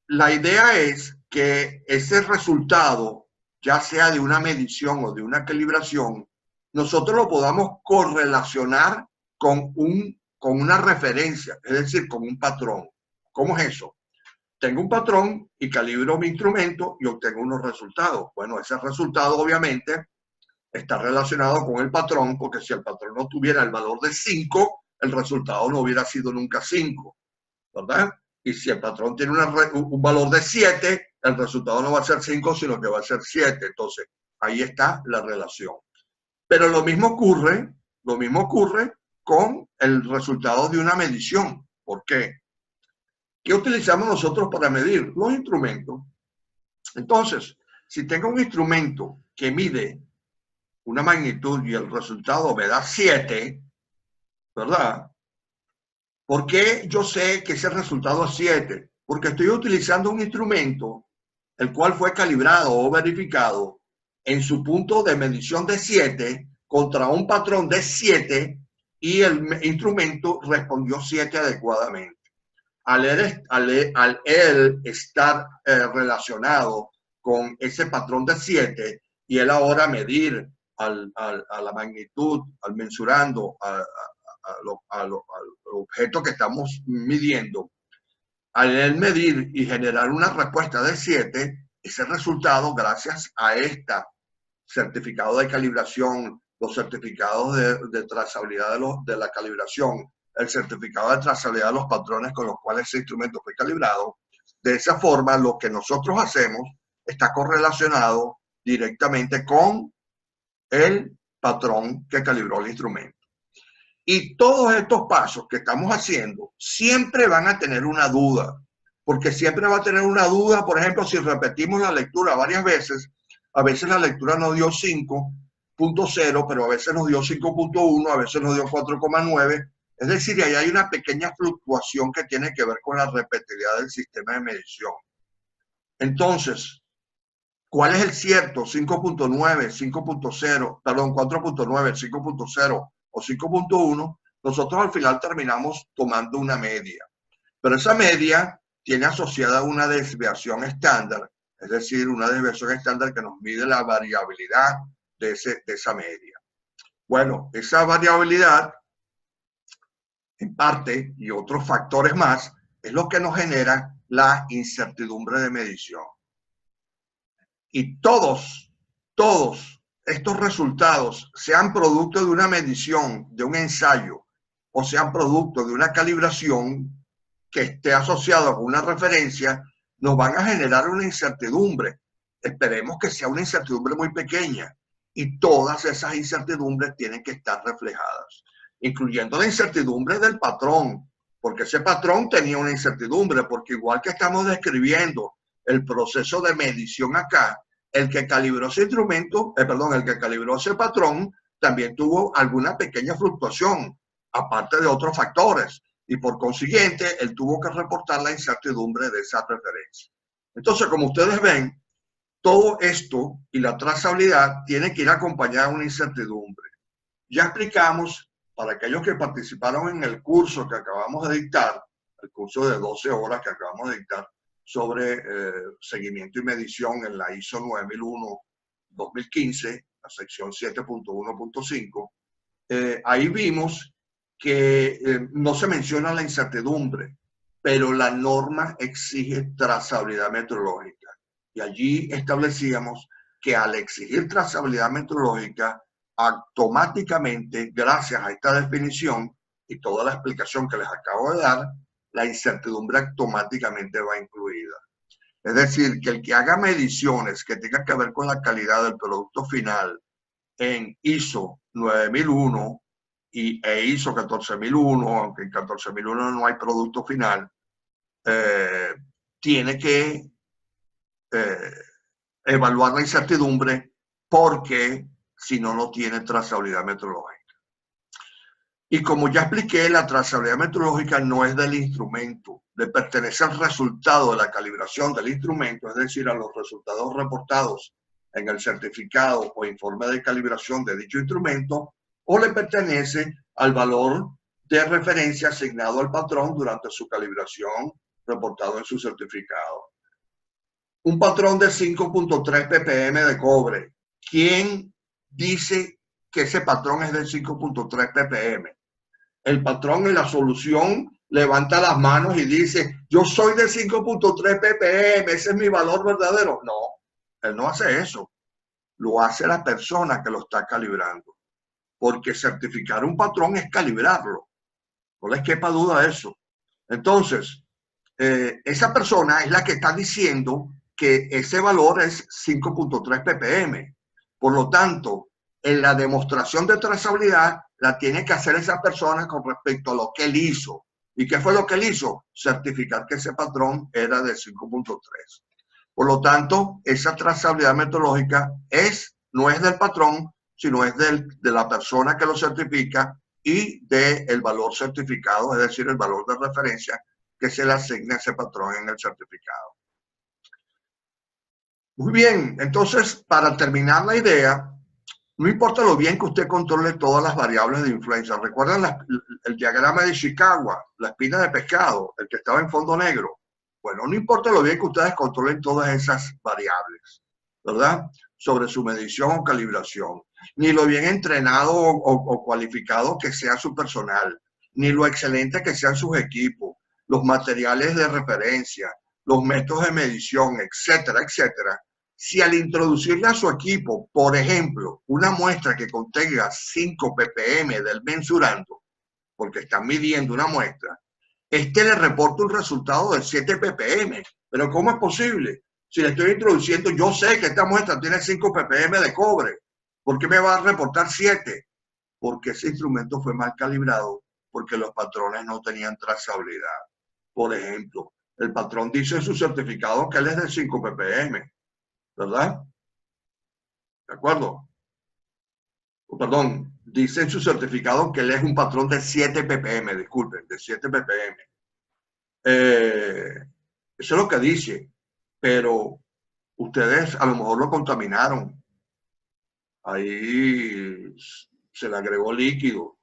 la idea es que ese resultado, ya sea de una medición o de una calibración, nosotros lo podamos correlacionar con una referencia, es decir, con un patrón. ¿Cómo es eso? Tengo un patrón y calibro mi instrumento y obtengo unos resultados. Bueno, ese resultado obviamente está relacionado con el patrón, porque si el patrón no tuviera el valor de 5, el resultado no hubiera sido nunca 5, ¿verdad? Y si el patrón tiene un valor de 7, el resultado no va a ser 5, sino que va a ser 7. Entonces, ahí está la relación. Pero lo mismo ocurre con el resultado de una medición. ¿Por qué? ¿Qué utilizamos nosotros para medir? Los instrumentos. Entonces, si tengo un instrumento que mide una magnitud y el resultado me da 7, ¿verdad? ¿Por qué yo sé que ese resultado es 7? porque estoy utilizando un instrumento el cual fue calibrado o verificado en su punto de medición de 7 contra un patrón de 7 y el instrumento respondió 7 adecuadamente. Al él estar relacionado con ese patrón de 7 y él ahora medir a la magnitud, al mensurando, al objeto que estamos midiendo, al él medir y generar una respuesta de 7, ese resultado, gracias a este certificado de calibración, los certificados de trazabilidad de la calibración, el certificado de trazabilidad de los patrones con los cuales ese instrumento fue calibrado, de esa forma lo que nosotros hacemos está correlacionado directamente con el patrón que calibró el instrumento. Y todos estos pasos que estamos haciendo siempre van a tener una duda, porque siempre va a tener una duda, por ejemplo, si repetimos la lectura varias veces, a veces la lectura nos dio 5.0, pero a veces nos dio 5.1, a veces nos dio 4.9, es decir, ahí hay una pequeña fluctuación que tiene que ver con la repetibilidad del sistema de medición. Entonces, ¿cuál es el cierto? 5.9, 5.0, perdón, 4.9, 5.0 o 5.1, nosotros al final terminamos tomando una media. Pero esa media tiene asociada una desviación estándar, es decir, una desviación estándar que nos mide la variabilidad de esa media. Bueno, esa variabilidad, en parte, y otros factores más, es lo que nos genera la incertidumbre de medición. Y todos estos resultados, sean producto de una medición, de un ensayo, o sean producto de una calibración que esté asociado con una referencia, nos van a generar una incertidumbre. Esperemos que sea una incertidumbre muy pequeña, y todas esas incertidumbres tienen que estar reflejadas, incluyendo la incertidumbre del patrón, porque ese patrón tenía una incertidumbre, porque igual que estamos describiendo el proceso de medición acá, el que calibró ese instrumento, el que calibró ese patrón, también tuvo alguna pequeña fluctuación, aparte de otros factores, y por consiguiente, él tuvo que reportar la incertidumbre de esa referencia. Entonces, como ustedes ven, todo esto y la trazabilidad tiene que ir acompañada de una incertidumbre. Ya explicamos, para aquellos que participaron en el curso que acabamos de dictar, el curso de 12 horas que acabamos de dictar, sobre seguimiento y medición en la ISO 9001-2015, la sección 7.1.5, ahí vimos que no se menciona la incertidumbre, pero la norma exige trazabilidad metrológica. Y allí establecíamos que al exigir trazabilidad metrológica, automáticamente, gracias a esta definición y toda la explicación que les acabo de dar, la incertidumbre automáticamente va incluida. Es decir, que el que haga mediciones que tengan que ver con la calidad del producto final en ISO 9001 e ISO 14001, aunque en 14001 no hay producto final, tiene que evaluar la incertidumbre, porque si no, no tiene trazabilidad metrológica. Y como ya expliqué, la trazabilidad metrológica no es del instrumento, le pertenece al resultado de la calibración del instrumento, es decir, a los resultados reportados en el certificado o informe de calibración de dicho instrumento, o le pertenece al valor de referencia asignado al patrón durante su calibración reportado en su certificado. Un patrón de 5.3 ppm de cobre. ¿Quién dice que ese patrón es de 5.3 ppm? El patrón en la solución levanta las manos y dice, yo soy de 5.3 ppm, ese es mi valor verdadero. No, él no hace eso. Lo hace la persona que lo está calibrando. Porque certificar un patrón es calibrarlo. No les quepa duda de eso. Entonces, esa persona es la que está diciendo que ese valor es 5.3 ppm. Por lo tanto, en la demostración de trazabilidad la tiene que hacer esa persona con respecto a lo que él hizo. ¿Y qué fue lo que él hizo? Certificar que ese patrón era de 5.3. Por lo tanto, esa trazabilidad metodológica no es del patrón, sino es de la persona que lo certifica y del valor certificado, es decir, el valor de referencia que se le asigne ese patrón en el certificado. Muy bien, entonces, para terminar la idea, no importa lo bien que usted controle todas las variables de influencia. ¿Recuerdan el diagrama de Chicago, la espina de pescado, el que estaba en fondo negro? Bueno, no importa lo bien que ustedes controlen todas esas variables, ¿verdad? Sobre su medición o calibración, ni lo bien entrenado o cualificado que sea su personal, ni lo excelente que sean sus equipos, los materiales de referencia, los métodos de medición, etcétera, etcétera. Si al introducirle a su equipo, por ejemplo, una muestra que contenga 5 ppm del mensurando, porque están midiendo una muestra, este le reporta un resultado de 7 ppm. Pero ¿cómo es posible? Si le estoy introduciendo, yo sé que esta muestra tiene 5 ppm de cobre. ¿Por qué me va a reportar 7? Porque ese instrumento fue mal calibrado, porque los patrones no tenían trazabilidad. Por ejemplo, el patrón dice en su certificado que él es de 5 ppm. ¿Verdad? ¿De acuerdo? Perdón, dice en su certificado que él es un patrón de 7 ppm, disculpen, de 7 ppm. Eso es lo que dice, pero ustedes a lo mejor lo contaminaron. Ahí se le agregó líquido.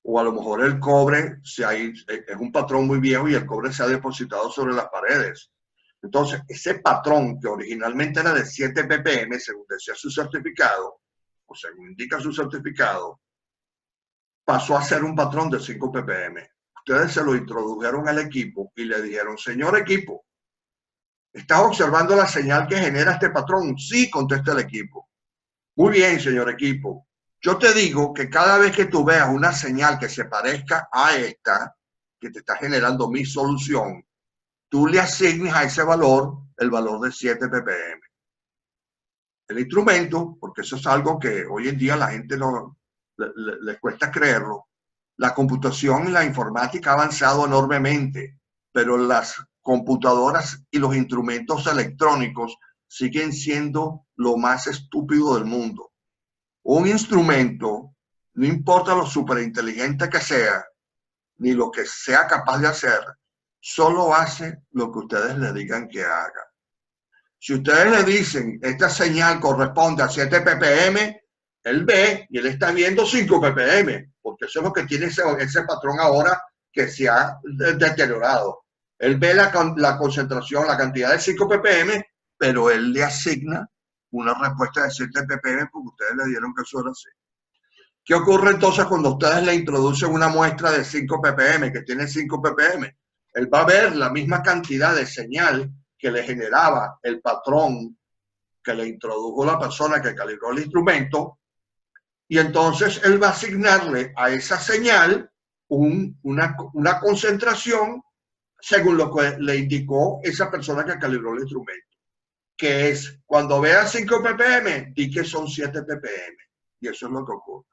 O a lo mejor el cobre es un patrón muy viejo y el cobre se ha depositado sobre las paredes. Entonces, ese patrón que originalmente era de 7 ppm, según decía su certificado, o según indica su certificado, pasó a ser un patrón de 5 ppm. Ustedes se lo introdujeron al equipo y le dijeron, señor equipo, ¿estás observando la señal que genera este patrón? Sí, contesta el equipo. Muy bien, señor equipo. Yo te digo que cada vez que tú veas una señal que se parezca a esta, que te está generando mi solución, tú le asignes a ese valor el valor de 7 ppm. El instrumento, porque eso es algo que hoy en día la gente les cuesta creerlo, la computación y la informática ha avanzado enormemente, pero las computadoras y los instrumentos electrónicos siguen siendo lo más estúpido del mundo. Un instrumento, no importa lo superinteligente que sea, ni lo que sea capaz de hacer, solo hace lo que ustedes le digan que haga. Si ustedes le dicen, esta señal corresponde a 7 ppm, él ve y él está viendo 5 ppm, porque eso es lo que tiene ese patrón ahora que se ha deteriorado. Él ve la concentración, la cantidad de 5 ppm, pero él le asigna una respuesta de 7 ppm porque ustedes le dieron que eso era así. ¿Qué ocurre entonces cuando ustedes le introducen una muestra de 5 ppm, que tiene 5 ppm? Él va a ver la misma cantidad de señal que le generaba el patrón que le introdujo la persona que calibró el instrumento, y entonces él va a asignarle a esa señal una concentración según lo que le indicó esa persona que calibró el instrumento, que es, cuando vea 5 ppm, di que son 7 ppm, y eso es lo que ocurre.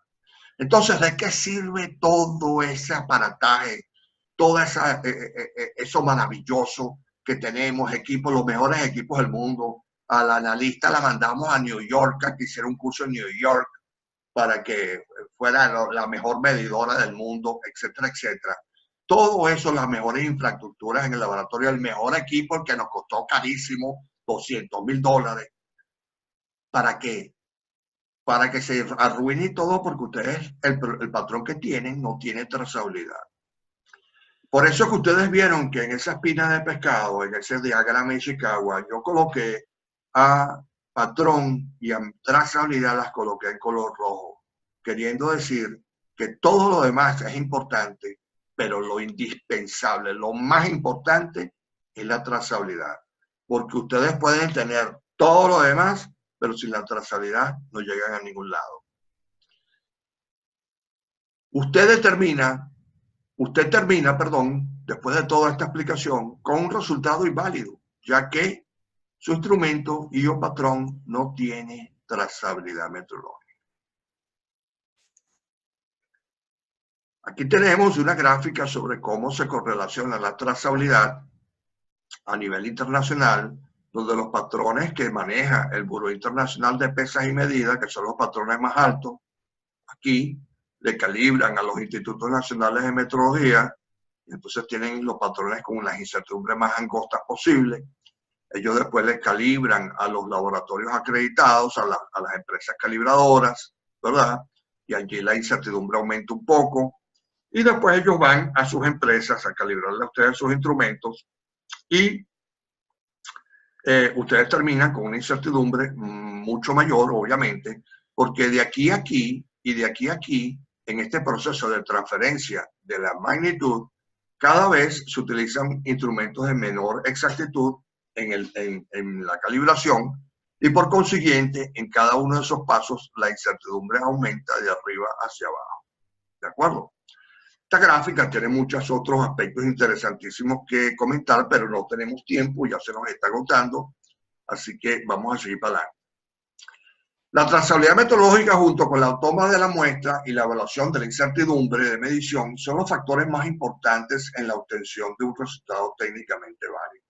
Entonces, ¿de qué sirve todo ese aparataje, todo eso maravilloso que tenemos, equipos, los mejores equipos del mundo? Al analista la mandamos a New York a que hiciera un curso en New York para que fuera la mejor medidora del mundo, etcétera, etcétera. Todo eso, las mejores infraestructuras en el laboratorio, el mejor equipo, el que nos costó carísimo, $200,000. ¿Para qué? Para que se arruine todo, porque ustedes, el patrón que tienen no tiene trazabilidad. Por eso que ustedes vieron que en esa espina de pescado, en ese diagrama de Chicago, yo coloqué a patrón y a trazabilidad las coloqué en color rojo, queriendo decir que todo lo demás es importante, pero lo indispensable, lo más importante es la trazabilidad, porque ustedes pueden tener todo lo demás, pero sin la trazabilidad no llegan a ningún lado. Usted termina, después de toda esta explicación, con un resultado inválido, ya que su instrumento y o patrón no tiene trazabilidad metodológica. Aquí tenemos una gráfica sobre cómo se correlaciona la trazabilidad a nivel internacional, donde los patrones que maneja el Buró Internacional de Pesas y Medidas, que son los patrones más altos, aquí le calibran a los institutos nacionales de metrología Entonces tienen los patrones con las incertidumbres más angostas posibles. Ellos después les calibran a los laboratorios acreditados, a las empresas calibradoras, ¿verdad? Y allí la incertidumbre aumenta un poco. Y después ellos van a sus empresas a calibrarle a ustedes sus instrumentos y ustedes terminan con una incertidumbre mucho mayor, obviamente, porque de aquí a aquí y de aquí a aquí, en este proceso de transferencia de la magnitud, cada vez se utilizan instrumentos de menor exactitud en la calibración y por consiguiente, en cada uno de esos pasos, la incertidumbre aumenta de arriba hacia abajo. ¿De acuerdo? Esta gráfica tiene muchos otros aspectos interesantísimos que comentar, pero no tenemos tiempo, ya se nos está agotando, así que vamos a seguir para adelante. La trazabilidad metodológica junto con la toma de la muestra y la evaluación de la incertidumbre de medición son los factores más importantes en la obtención de un resultado técnicamente válido.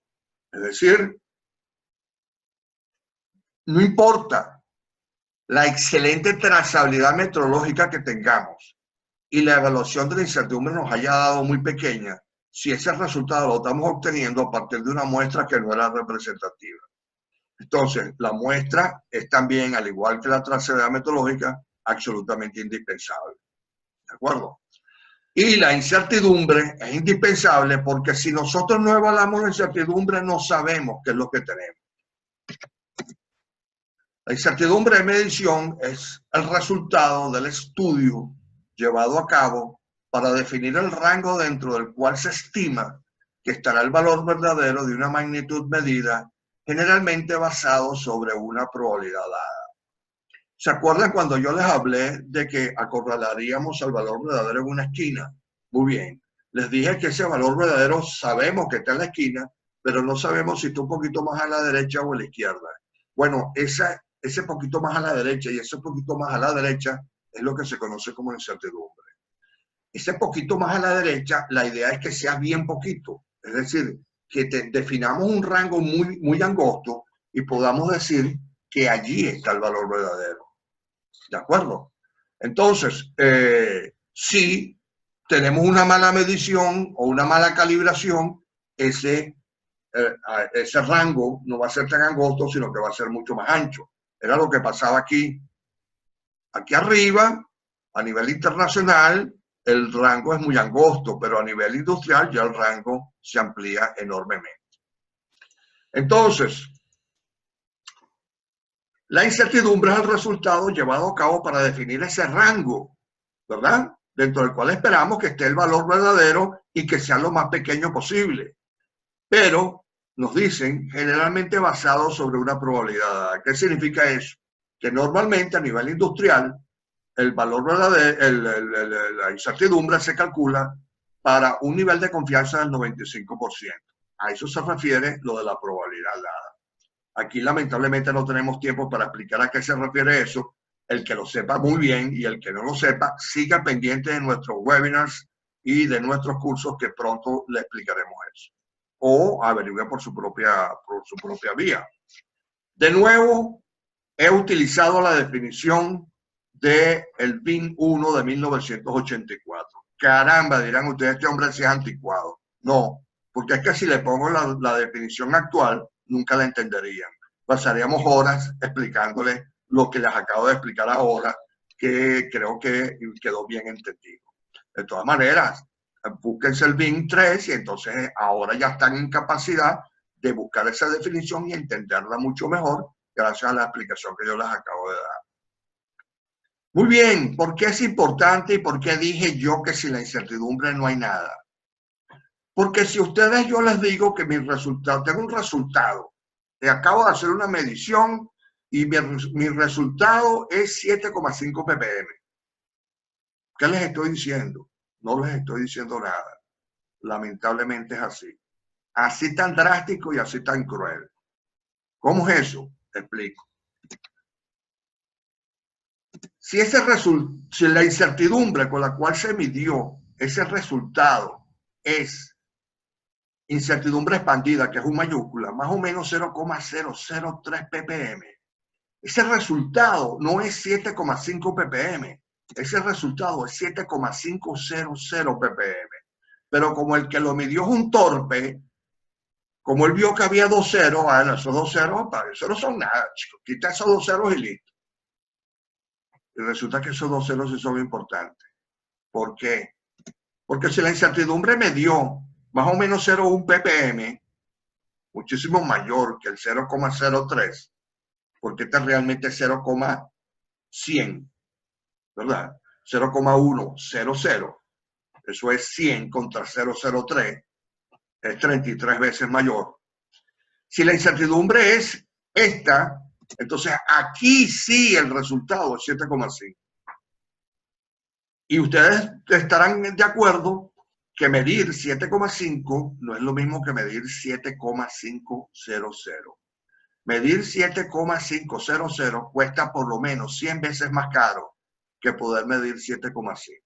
Es decir, no importa la excelente trazabilidad metodológica que tengamos y la evaluación de la incertidumbre nos haya dado muy pequeña, si ese resultado lo estamos obteniendo a partir de una muestra que no era representativa. Entonces, la muestra es también, al igual que la trazabilidad metodológica, absolutamente indispensable. ¿De acuerdo? Y la incertidumbre es indispensable porque si nosotros no evaluamos la incertidumbre, no sabemos qué es lo que tenemos. La incertidumbre de medición es el resultado del estudio llevado a cabo para definir el rango dentro del cual se estima que estará el valor verdadero de una magnitud medida, generalmente basado sobre una probabilidad dada. ¿Se acuerdan cuando yo les hablé de que acorralaríamos al valor verdadero en una esquina? Muy bien. Les dije que ese valor verdadero sabemos que está en la esquina, pero no sabemos si está un poquito más a la derecha o a la izquierda. Bueno, ese poquito más a la derecha y ese poquito más a la derecha es lo que se conoce como incertidumbre. Ese poquito más a la derecha, la idea es que sea bien poquito. Es decir, que definamos un rango muy, muy angosto y podamos decir que allí está el valor verdadero. ¿De acuerdo? Entonces, si tenemos una mala medición o una mala calibración, ese rango no va a ser tan angosto, sino que va a ser mucho más ancho. Era lo que pasaba aquí. Aquí arriba, a nivel internacional, el rango es muy angosto, pero a nivel industrial ya el rango se amplía enormemente. Entonces, la incertidumbre es el resultado llevado a cabo para definir ese rango, ¿verdad? Dentro del cual esperamos que esté el valor verdadero y que sea lo más pequeño posible. Pero nos dicen generalmente basado sobre una probabilidad. ¿Qué significa eso? Que normalmente a nivel industrial el valor verdadero, la incertidumbre se calcula para un nivel de confianza del 95%. A eso se refiere lo de la probabilidad dada. Aquí lamentablemente no tenemos tiempo para explicar a qué se refiere eso. El que lo sepa muy bien y el que no lo sepa, siga pendiente de nuestros webinars y de nuestros cursos que pronto le explicaremos eso. O averigüe por su propia vía. De nuevo, he utilizado la definición del BIN 1 de 1984. Caramba, dirán ustedes, este hombre sí es anticuado. No, porque es que si le pongo la definición actual, nunca la entenderían. Pasaríamos horas explicándoles lo que les acabo de explicar ahora, que creo que quedó bien entendido. De todas maneras, búsquense el BIN 3 y entonces ahora ya están en capacidad de buscar esa definición y entenderla mucho mejor gracias a la explicación que yo les acabo de dar. Muy bien, ¿por qué es importante y por qué dije yo que sin la incertidumbre no hay nada? Porque si ustedes, yo les digo que mi resultado, tengo un resultado, acabo de hacer una medición y mi resultado es 7,5 ppm. ¿Qué les estoy diciendo? No les estoy diciendo nada. Lamentablemente es así. Así tan drástico y así tan cruel. ¿Cómo es eso? Te explico. Si la incertidumbre con la cual se midió ese resultado es incertidumbre expandida, que es un mayúscula, más o menos 0,003 ppm, ese resultado no es 7,5 ppm, ese resultado es 7,500 ppm. pero como el que lo midió es un torpe, como él vio que había 2 ceros, esos 2 ceros, eso no son nada, chicos, quita esos 2 ceros y listo. Y resulta que esos 2 ceros sí son importantes. ¿Por qué? Porque si la incertidumbre me dio más o menos 0,1 ppm, muchísimo mayor que el 0,03, porque este realmente es 0,100, ¿verdad? 0,100, eso es 100 contra 0,03, es 33 veces mayor. Si la incertidumbre es esta, entonces aquí sí el resultado es 7,5. Y ustedes estarán de acuerdo que medir 7,5 no es lo mismo que medir 7,500. Medir 7,500 cuesta por lo menos 100 veces más caro que poder medir 7,5.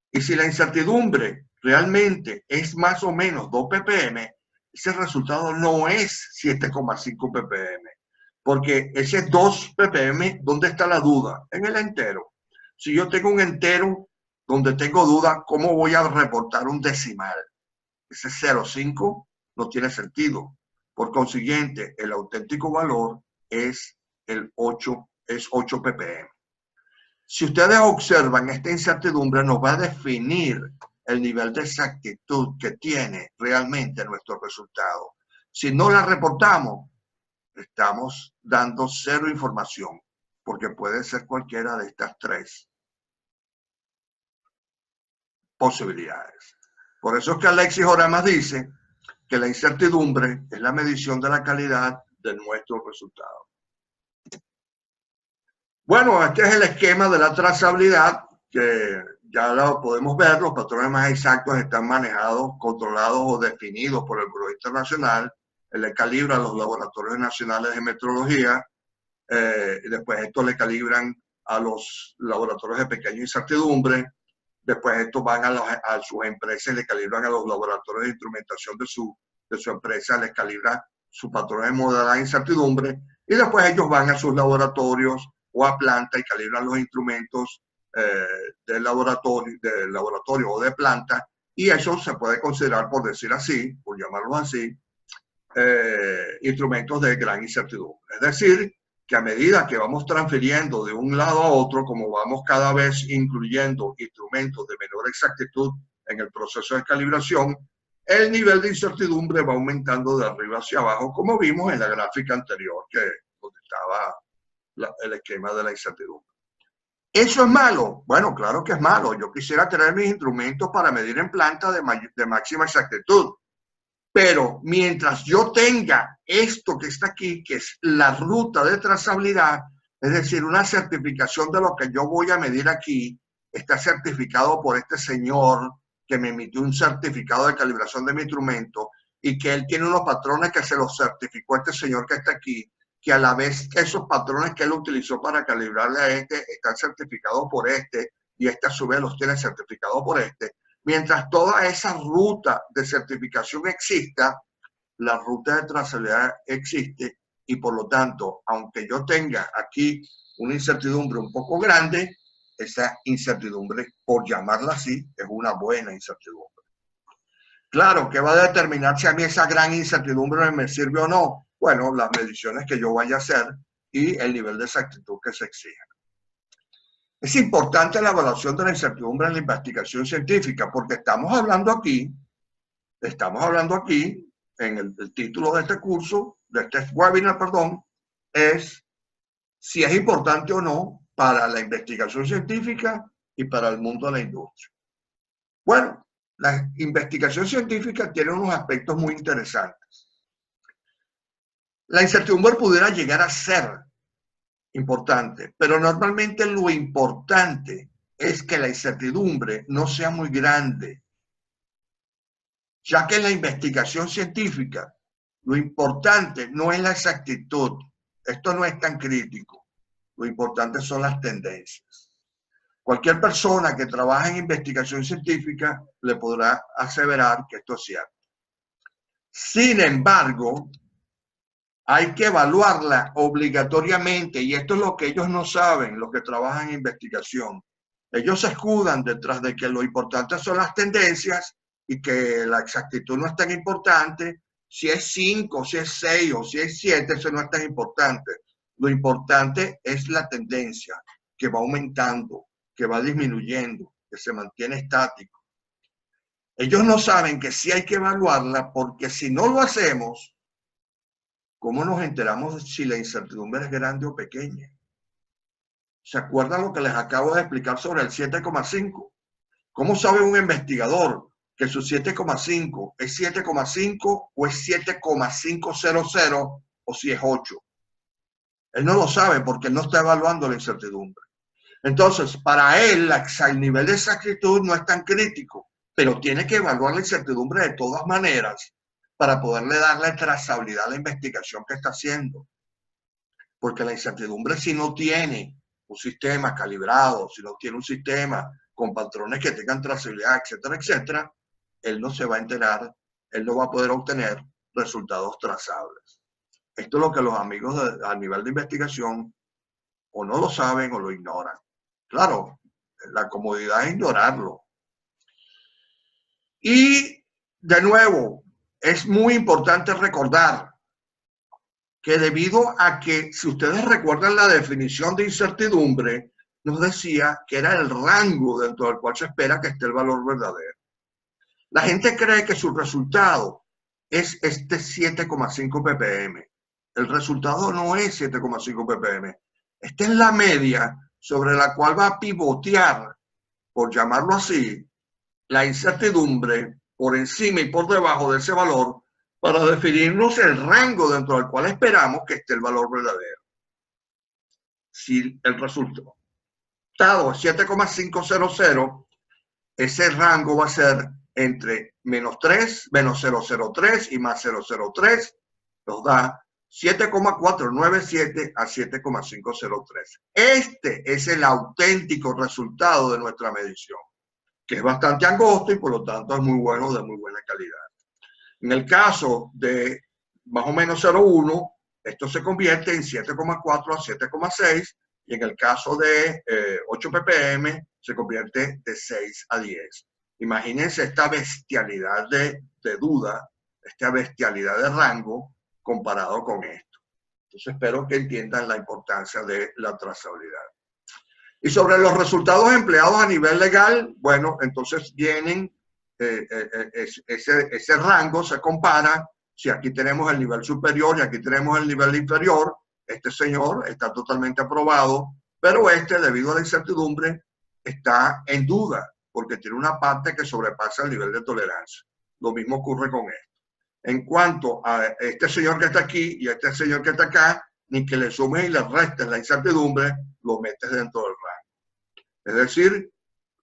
Y si la incertidumbre realmente es más o menos 2 ppm, ese resultado no es 7,5 ppm, porque ese 2 ppm, ¿dónde está la duda? En el entero. Si yo tengo un entero donde tengo duda, ¿cómo voy a reportar un decimal? Ese 0,5 no tiene sentido. Por consiguiente, el auténtico valor es 8 ppm. Si ustedes observan, esta incertidumbre nos va a definir el nivel de exactitud que tiene realmente nuestro resultado. Si no la reportamos, estamos dando cero información, porque puede ser cualquiera de estas 3 posibilidades. Por eso es que Alexis Oramas dice que la incertidumbre es la medición de la calidad de nuestro resultado. Bueno, este es el esquema de la trazabilidad, que ya lo podemos ver. Los patrones más exactos están manejados, controlados o definidos por el Buró Internacional. Él le calibra a los laboratorios nacionales de metrología, y después esto le calibran a los laboratorios de pequeña incertidumbre. Después estos van a sus empresas, le calibran a los laboratorios de instrumentación de su empresa, les calibra su patrón de moderada incertidumbre, y después ellos van a sus laboratorios o a planta y calibran los instrumentos del laboratorio o de planta, y eso se puede considerar, por decir así, por llamarlo así, instrumentos de gran incertidumbre. Es decir, que a medida que vamos transfiriendo de un lado a otro, como vamos cada vez incluyendo instrumentos de menor exactitud en el proceso de calibración, el nivel de incertidumbre va aumentando de arriba hacia abajo, como vimos en la gráfica anterior, donde estaba el esquema de la incertidumbre. ¿Eso es malo? Bueno, claro que es malo. Yo quisiera tener mis instrumentos para medir en planta de máxima exactitud. Pero mientras yo tenga esto que está aquí, que es la ruta de trazabilidad, es decir, una certificación de lo que yo voy a medir aquí, está certificado por este señor que me emitió un certificado de calibración de mi instrumento, y que él tiene unos patrones que se los certificó este señor que está aquí, que a la vez esos patrones que él utilizó para calibrarle a este están certificados por este, y este a su vez los tiene certificados por este. Mientras toda esa ruta de certificación exista, la ruta de trazabilidad existe, y por lo tanto, aunque yo tenga aquí una incertidumbre un poco grande, esa incertidumbre, por llamarla así, es una buena incertidumbre. Claro, ¿qué va a determinar si a mí esa gran incertidumbre me sirve o no? Bueno, las mediciones que yo vaya a hacer y el nivel de exactitud que se exija. Es importante la evaluación de la incertidumbre en la investigación científica, porque estamos hablando aquí en el título de este curso, de este webinar, perdón, es si es importante o no para la investigación científica y para el mundo de la industria. Bueno, la investigación científica tiene unos aspectos muy interesantes. La incertidumbre pudiera llegar a ser importante, pero normalmente lo importante es que la incertidumbre no sea muy grande, ya que en la investigación científica lo importante no es la exactitud, esto no es tan crítico, lo importante son las tendencias. Cualquier persona que trabaja en investigación científica le podrá aseverar que esto es cierto. Sin embargo, hay que evaluarla obligatoriamente, y esto es lo que ellos no saben, los que trabajan en investigación. Ellos se escudan detrás de que lo importante son las tendencias, y que la exactitud no es tan importante. Si es 5, si es 6 o si es 7, eso no es tan importante. Lo importante es la tendencia, que va aumentando, que va disminuyendo, que se mantiene estático. Ellos no saben que sí hay que evaluarla, porque si no lo hacemos, ¿cómo nos enteramos si la incertidumbre es grande o pequeña? ¿Se acuerdan lo que les acabo de explicar sobre el 7,5? ¿Cómo sabe un investigador que su 7,5 es 7,5 o es 7,500 o si es 8? Él no lo sabe porque él no está evaluando la incertidumbre. Entonces, para él, el nivel de exactitud no es tan crítico, pero tiene que evaluar la incertidumbre de todas maneras para poderle darle trazabilidad a la investigación que está haciendo. Porque la incertidumbre, si no tiene un sistema calibrado, si no tiene un sistema con patrones que tengan trazabilidad, etcétera, etcétera, él no se va a enterar, él no va a poder obtener resultados trazables. Esto es lo que los amigos a nivel de investigación o no lo saben o lo ignoran. Claro, la comodidad es ignorarlo. Y de nuevo, es muy importante recordar que debido a que, si ustedes recuerdan la definición de incertidumbre, nos decía que era el rango dentro del cual se espera que esté el valor verdadero. La gente cree que su resultado es este 7,5 ppm. El resultado no es 7,5 ppm. Esta es la media sobre la cual va a pivotear, por llamarlo así, la incertidumbre por encima y por debajo de ese valor para definirnos el rango dentro del cual esperamos que esté el valor verdadero. Si el resultado es 7,500, ese rango va a ser entre -3, menos 0,03 y más 0,03, nos da 7,497 a 7,503. Este es el auténtico resultado de nuestra medición, que es bastante angosto y por lo tanto es muy bueno, de muy buena calidad. En el caso de más o menos 0,1, esto se convierte en 7,4 a 7,6, y en el caso de 8 ppm se convierte de 6 a 10. Imagínense esta bestialidad de duda, esta bestialidad de rango comparado con esto. Entonces espero que entiendan la importancia de la trazabilidad. Y sobre los resultados empleados a nivel legal, bueno, entonces vienen, ese rango se compara. Si aquí tenemos el nivel superior y aquí tenemos el nivel inferior, este señor está totalmente aprobado, pero este, debido a la incertidumbre, está en duda, porque tiene una parte que sobrepasa el nivel de tolerancia. Lo mismo ocurre con esto. En cuanto a este señor que está aquí y a este señor que está acá, ni que le sumes y le restes la incertidumbre, lo metes dentro del rango. Es decir,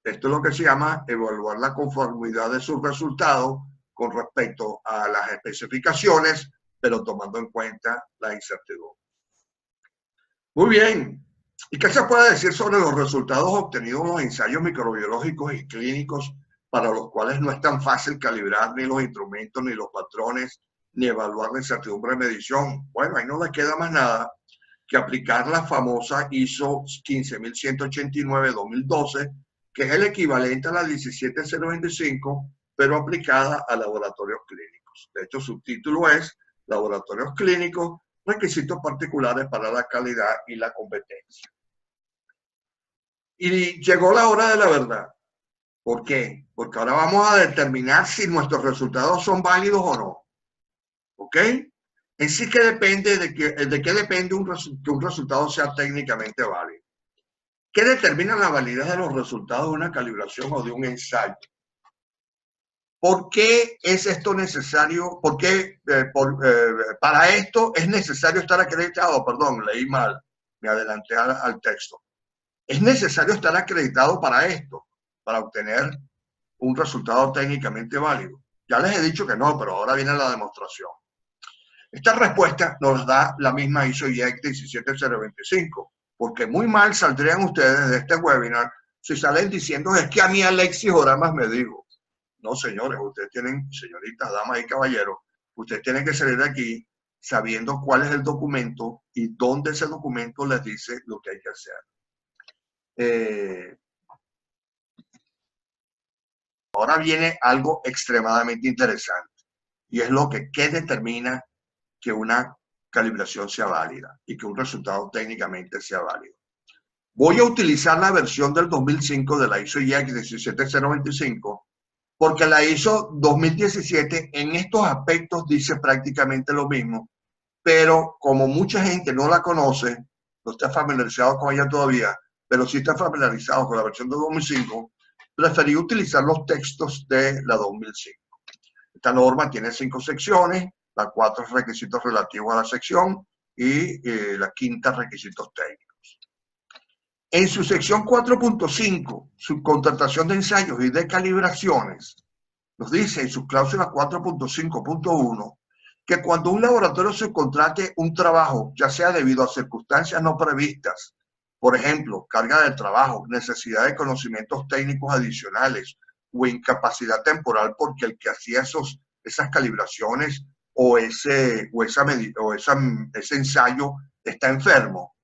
esto es lo que se llama evaluar la conformidad de sus resultados con respecto a las especificaciones, pero tomando en cuenta la incertidumbre. Muy bien. ¿Y qué se puede decir sobre los resultados obtenidos en los ensayos microbiológicos y clínicos, para los cuales no es tan fácil calibrar ni los instrumentos, ni los patrones, ni evaluar la incertidumbre de medición? Bueno, ahí no les queda más nada que aplicar la famosa ISO 15089-2012, que es el equivalente a la 17025, pero aplicada a laboratorios clínicos. De hecho, su título es Laboratorios Clínicos, requisitos particulares para la calidad y la competencia. Y llegó la hora de la verdad. ¿Por qué? Porque ahora vamos a determinar si nuestros resultados son válidos o no. ¿Ok? En sí que depende de qué depende que un resultado sea técnicamente válido. ¿Qué determina la validez de los resultados de una calibración o de un ensayo? ¿Por qué es esto necesario? ¿Por qué para esto es necesario estar acreditado? Perdón, leí mal, me adelanté al texto. Es necesario estar acreditado para esto, para obtener un resultado técnicamente válido. Ya les he dicho que no, pero ahora viene la demostración. Esta respuesta nos da la misma ISO IEC 17025, porque muy mal saldrían ustedes de este webinar si salen diciendo es que a mí Alexis Oramas me dijo. No, señores, ustedes tienen, señoritas, damas y caballeros, ustedes tienen que salir de aquí sabiendo cuál es el documento y dónde ese documento les dice lo que hay que hacer. Ahora viene algo extremadamente interesante y es ¿qué determina que una calibración sea válida y que un resultado técnicamente sea válido? Voy a utilizar la versión del 2005 de la ISO IEC 17025 porque la ISO 2017 en estos aspectos dice prácticamente lo mismo, pero como mucha gente no la conoce, no está familiarizado con ella todavía, pero sí está familiarizado con la versión de 2005, preferí utilizar los textos de la 2005. Esta norma tiene 5 secciones, la 4 requisitos relativos a la sección y la quinta requisitos técnicos. En su sección 4.5, subcontratación de ensayos y de calibraciones, nos dice en su cláusula 4.5.1 que cuando un laboratorio subcontrate un trabajo, ya sea debido a circunstancias no previstas, por ejemplo, carga de trabajo, necesidad de conocimientos técnicos adicionales o incapacidad temporal porque el que hacía esas calibraciones o ese ensayo está enfermo,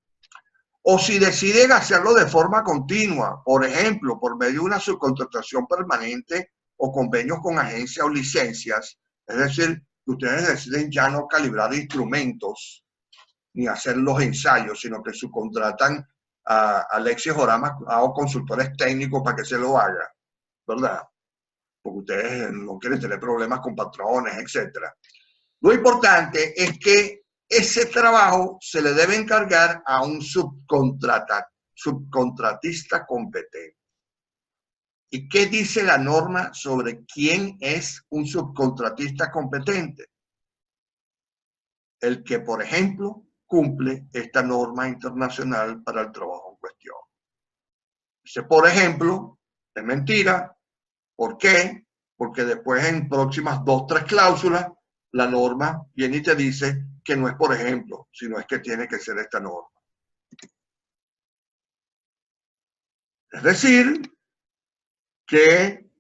o si deciden hacerlo de forma continua, por ejemplo, por medio de una subcontratación permanente o convenios con agencias o licencias, es decir, que ustedes deciden ya no calibrar instrumentos ni hacer los ensayos, sino que subcontratan a Alexis Orama o consultores técnicos para que se lo haga, ¿verdad? Porque ustedes no quieren tener problemas con patrones, etc. Lo importante es que ese trabajo se le debe encargar a un subcontratista competente. ¿Y qué dice la norma sobre quién es un subcontratista competente? El que, por ejemplo, cumple esta norma internacional para el trabajo en cuestión. Dice, por ejemplo, es mentira. ¿Por qué? Porque después en próximas 2 o 3 cláusulas, la norma viene y te dice que no es por ejemplo, sino es que tiene que ser esta norma. Es decir, que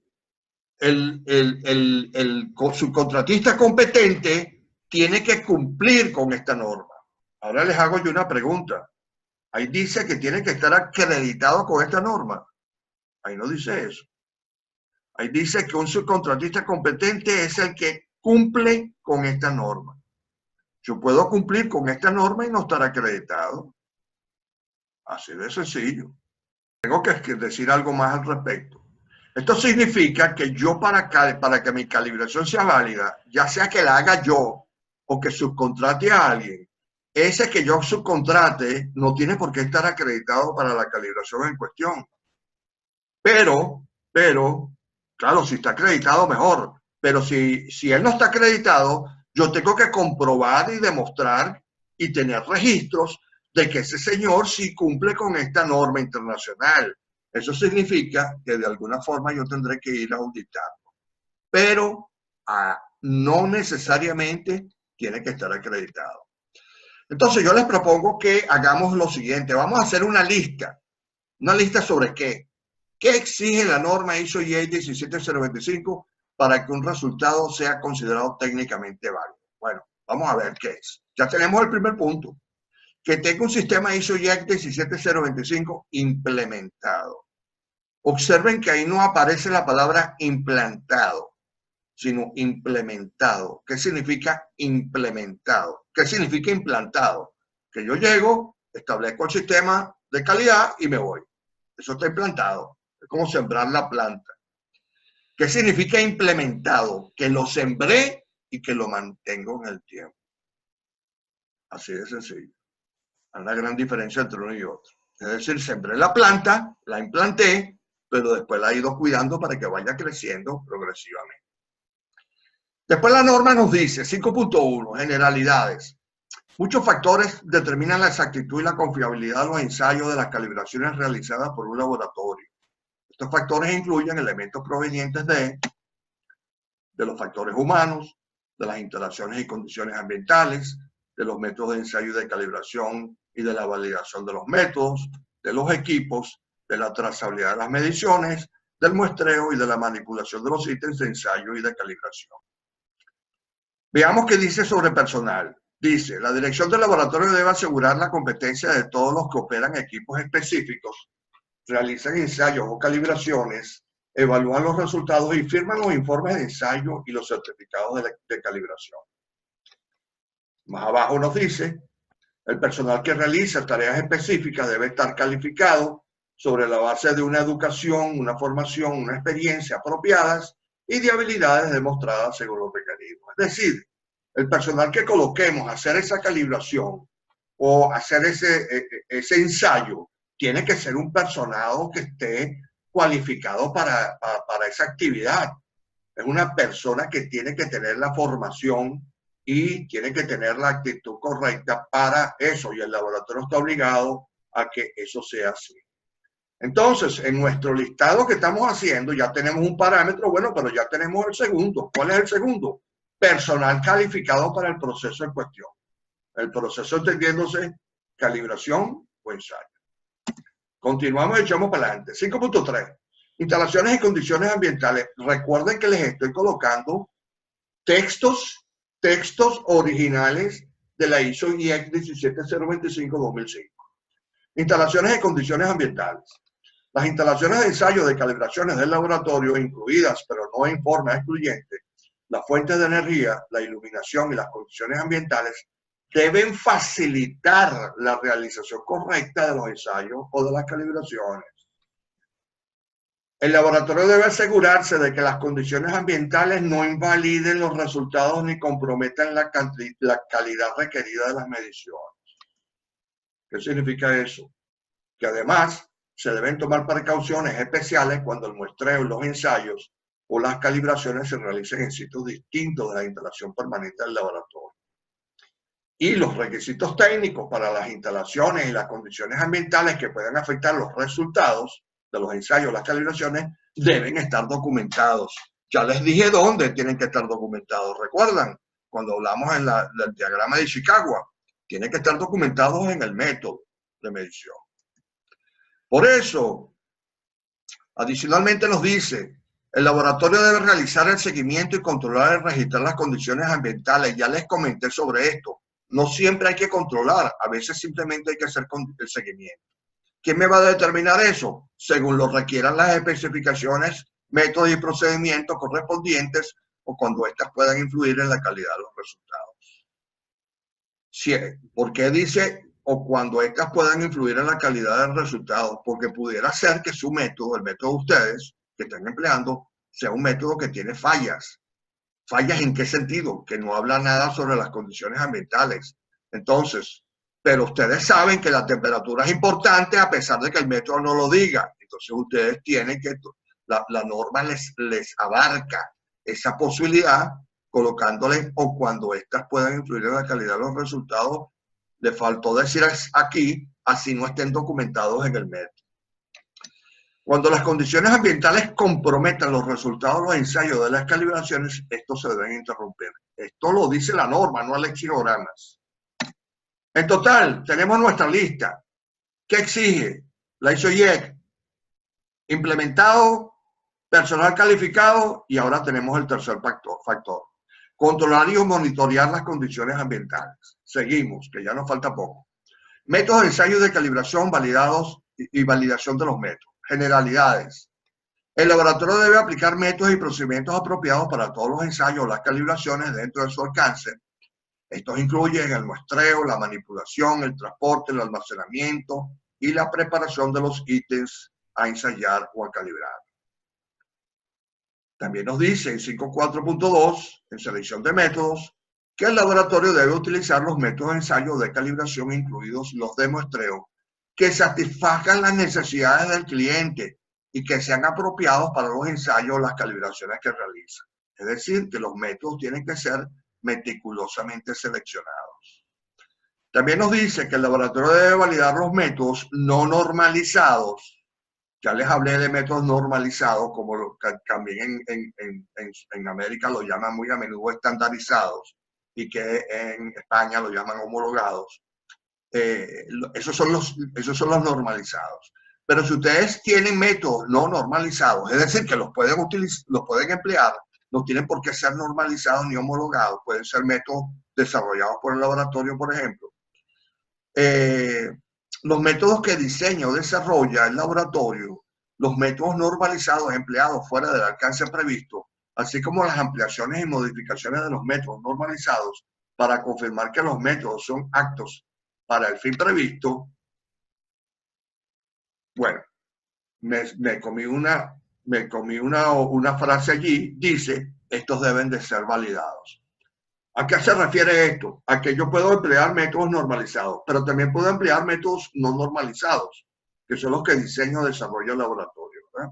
el subcontratista competente tiene que cumplir con esta norma. Ahora les hago yo una pregunta. Ahí dice que tiene que estar acreditado con esta norma. Ahí no dice eso. Ahí dice que un subcontratista competente es el que cumple con esta norma. Yo puedo cumplir con esta norma y no estar acreditado. Así de sencillo. Tengo que decir algo más al respecto. Esto significa que yo para que mi calibración sea válida, ya sea que la haga yo o que subcontrate a alguien, ese que yo subcontrate no tiene por qué estar acreditado para la calibración en cuestión. Pero, claro, si está acreditado, mejor. Pero si él no está acreditado, yo tengo que comprobar y demostrar y tener registros de que ese señor sí cumple con esta norma internacional. Eso significa que de alguna forma yo tendré que ir a auditarlo. Pero no necesariamente tiene que estar acreditado. Entonces yo les propongo que hagamos lo siguiente. Vamos a hacer una lista. ¿Una lista sobre qué? ¿Qué exige la norma ISO IEC 17025 para que un resultado sea considerado técnicamente válido? Bueno, vamos a ver qué es. Ya tenemos el primer punto. Que tenga un sistema ISO IEC 17025 implementado. Observen que ahí no aparece la palabra implantado, sino implementado. ¿Qué significa implementado? ¿Qué significa implantado? Que yo llego, establezco el sistema de calidad y me voy. Eso está implantado. Es como sembrar la planta. ¿Qué significa implementado? Que lo sembré y que lo mantengo en el tiempo. Así de sencillo. Hay una gran diferencia entre uno y otro. Es decir, sembré la planta, la implanté, pero después la he ido cuidando para que vaya creciendo progresivamente. Después la norma nos dice, 5.1, generalidades. Muchos factores determinan la exactitud y la confiabilidad de los ensayos de las calibraciones realizadas por un laboratorio. Estos factores incluyen elementos provenientes de los factores humanos, de las interacciones y condiciones ambientales, de los métodos de ensayo y de calibración y de la validación de los métodos, de los equipos, de la trazabilidad de las mediciones, del muestreo y de la manipulación de los ítems de ensayo y de calibración. Veamos qué dice sobre personal. Dice, la dirección del laboratorio debe asegurar la competencia de todos los que operan equipos específicos, realizan ensayos o calibraciones evalúan los resultados y firman los informes de ensayo y los certificados de calibración. Más abajo nos dice, el personal que realiza tareas específicas debe estar calificado sobre la base de una educación, una formación, una experiencia apropiadas y de habilidades demostradas según lo requerido. Es decir, el personal que coloquemos a hacer esa calibración o hacer ese ensayo tiene que ser un personal que esté cualificado para esa actividad. Es una persona que tiene que tener la formación y tiene que tener la actitud correcta para eso, y el laboratorio está obligado a que eso sea así. Entonces, en nuestro listado que estamos haciendo, ya tenemos un parámetro, bueno, pero ya tenemos el segundo. ¿Cuál es el segundo? Personal calificado para el proceso en cuestión. El proceso entendiéndose calibración o ensayo. Continuamos y echamos para adelante. 5.3. Instalaciones y condiciones ambientales. Recuerden que les estoy colocando textos originales de la ISO IEC 17025-2005. Instalaciones y condiciones ambientales. Las instalaciones de ensayo de calibraciones del laboratorio, incluidas, pero no en forma excluyente, las fuentes de energía, la iluminación y las condiciones ambientales, deben facilitar la realización correcta de los ensayos o de las calibraciones. El laboratorio debe asegurarse de que las condiciones ambientales no invaliden los resultados ni comprometan la calidad requerida de las mediciones. ¿Qué significa eso? Que además se deben tomar precauciones especiales cuando el muestreo, los ensayos o las calibraciones se realicen en sitios distintos de la instalación permanente del laboratorio. Y los requisitos técnicos para las instalaciones y las condiciones ambientales que puedan afectar los resultados de los ensayos, las calibraciones, deben estar documentados. Ya les dije dónde tienen que estar documentados. ¿Recuerdan? Cuando hablamos del diagrama de Chicago, tienen que estar documentados en el método de medición. Por eso, adicionalmente nos dice, el laboratorio debe realizar el seguimiento y controlar y registrar las condiciones ambientales. Ya les comenté sobre esto. No siempre hay que controlar, a veces simplemente hay que hacer el seguimiento. ¿Quién me va a determinar eso? Según lo requieran las especificaciones, métodos y procedimientos correspondientes o cuando éstas puedan influir en la calidad de los resultados. ¿Por qué dice o cuando éstas puedan influir en la calidad del resultado? Porque pudiera ser que su método, el método de ustedes que están empleando, sea un método que tiene fallas. ¿Fallas en qué sentido? Que no habla nada sobre las condiciones ambientales. Entonces, pero ustedes saben que la temperatura es importante a pesar de que el método no lo diga. Entonces ustedes tienen que, la norma les abarca esa posibilidad colocándole o cuando éstas puedan influir en la calidad de los resultados. Le faltó decir aquí, así no estén documentados en el método. Cuando las condiciones ambientales comprometan los resultados de los ensayos de las calibraciones, estos se deben interrumpir. Esto lo dice la norma, no lexicogramas. En total, tenemos nuestra lista. ¿Qué exige? La ISO IEC. Implementado, personal calificado y ahora tenemos el tercer factor. Controlar y monitorear las condiciones ambientales. Seguimos, que ya nos falta poco. Métodos de ensayos de calibración validados y validación de los métodos. Generalidades. El laboratorio debe aplicar métodos y procedimientos apropiados para todos los ensayos o las calibraciones dentro de su alcance. Estos incluyen el muestreo, la manipulación, el transporte, el almacenamiento y la preparación de los ítems a ensayar o a calibrar. También nos dice en 5.4.2, en selección de métodos, que el laboratorio debe utilizar los métodos de ensayo de calibración, incluidos los de muestreo, que satisfagan las necesidades del cliente y que sean apropiados para los ensayos o las calibraciones que realiza. Es decir, que los métodos tienen que ser meticulosamente seleccionados. También nos dice que el laboratorio debe validar los métodos no normalizados. Ya les hablé de métodos normalizados, como también en América lo llaman muy a menudo estandarizados y que en España lo llaman homologados. Esos son los normalizados. Pero si ustedes tienen métodos no normalizados, es decir, que los pueden utilizar, los pueden emplear, no tienen por qué ser normalizados ni homologados, pueden ser métodos desarrollados por el laboratorio, por ejemplo. Los métodos que diseña o desarrolla el laboratorio los métodos normalizados empleados fuera del alcance previsto, así como las ampliaciones y modificaciones de los métodos normalizados para confirmar que los métodos son aptos para el fin previsto. Bueno, me comí una frase allí, dice, estos deben de ser validados. ¿A qué se refiere esto? A que yo puedo emplear métodos normalizados, pero también puedo emplear métodos no normalizados, que son los que diseño y desarrollo el laboratorio, ¿verdad?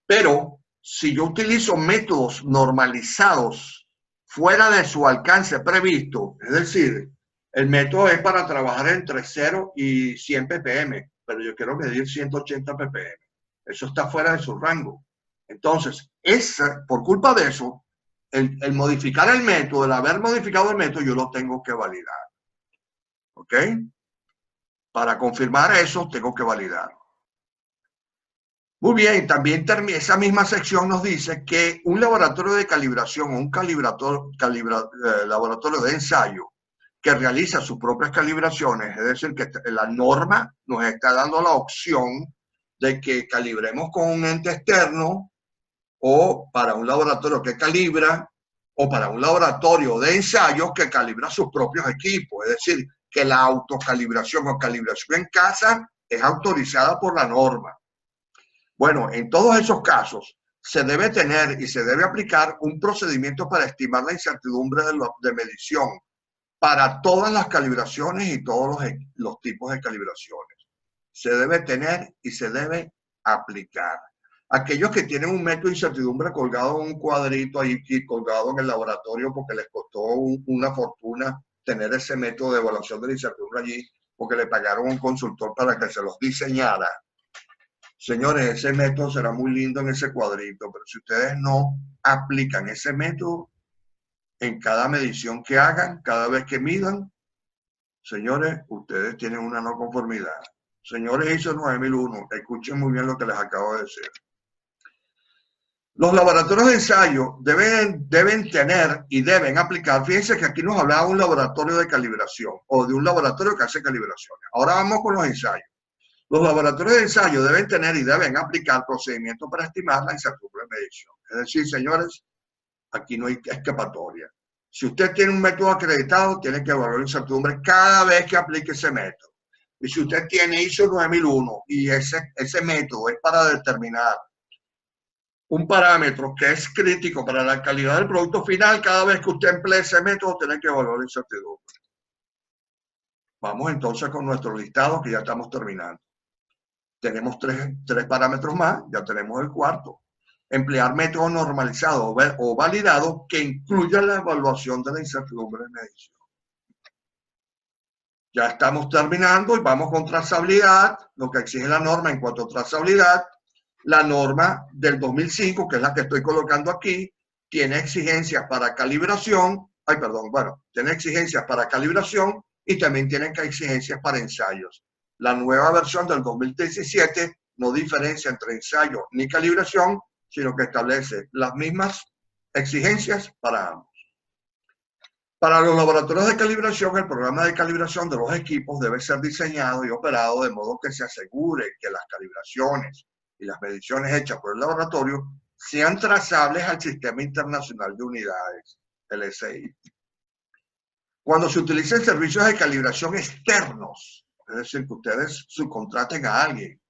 Pero si yo utilizo métodos normalizados fuera de su alcance previsto, es decir, el método es para trabajar entre 0 y 100 ppm, pero yo quiero medir 180 ppm. Eso está fuera de su rango. Entonces, por culpa de eso, el modificar el método, el haber modificado el método, yo lo tengo que validar. ¿Ok? Para confirmar eso, tengo que validarlo. Muy bien, también esa misma sección nos dice que un laboratorio de calibración o un laboratorio de ensayo que realiza sus propias calibraciones, es decir, que la norma nos está dando la opción de que calibremos con un ente externo o para un laboratorio que calibra o para un laboratorio de ensayos que calibra sus propios equipos, es decir, que la autocalibración o calibración en casa es autorizada por la norma. Bueno, en todos esos casos se debe tener y se debe aplicar un procedimiento para estimar la incertidumbre de medición para todas las calibraciones y todos los tipos de calibraciones. Se debe tener y se debe aplicar. Aquellos que tienen un método de incertidumbre colgado en un cuadrito ahí, colgado en el laboratorio porque les costó una fortuna tener ese método de evaluación de la incertidumbre allí, porque le pagaron a un consultor para que se los diseñara. Señores, ese método será muy lindo en ese cuadrito, pero si ustedes no aplican ese método en cada medición que hagan, cada vez que midan, señores, ustedes tienen una no conformidad. Señores ISO 9001, escuchen muy bien lo que les acabo de decir. Los laboratorios de ensayo deben tener y deben aplicar, fíjense que aquí nos hablaba de un laboratorio de calibración o de un laboratorio que hace calibraciones. Ahora vamos con los ensayos. Los laboratorios de ensayo deben tener y deben aplicar procedimientos para estimar la incertidumbre de medición. Es decir, señores, aquí no hay escapatoria. Si usted tiene un método acreditado, tiene que evaluar la incertidumbre cada vez que aplique ese método. Y si usted tiene ISO 9001 y ese método es para determinar un parámetro que es crítico para la calidad del producto final, cada vez que usted emplee ese método, tiene que evaluar la incertidumbre. Vamos entonces con nuestro listado, que ya estamos terminando. Tenemos tres parámetros más, ya tenemos el cuarto. Emplear métodos normalizados o validados que incluyan la evaluación de la incertidumbre de medición. Ya estamos terminando y vamos con trazabilidad, lo que exige la norma en cuanto a trazabilidad. La norma del 2005, que es la que estoy colocando aquí, tiene exigencias para calibración, tiene exigencias para calibración y también tiene exigencias para ensayos. La nueva versión del 2017 no diferencia entre ensayo ni calibración, sino que establece las mismas exigencias para ambos. Para los laboratorios de calibración, el programa de calibración de los equipos debe ser diseñado y operado de modo que se asegure que las calibraciones y las mediciones hechas por el laboratorio sean trazables al Sistema Internacional de Unidades, el SI. Cuando se utilicen servicios de calibración externos, es decir, que ustedes subcontraten a alguien,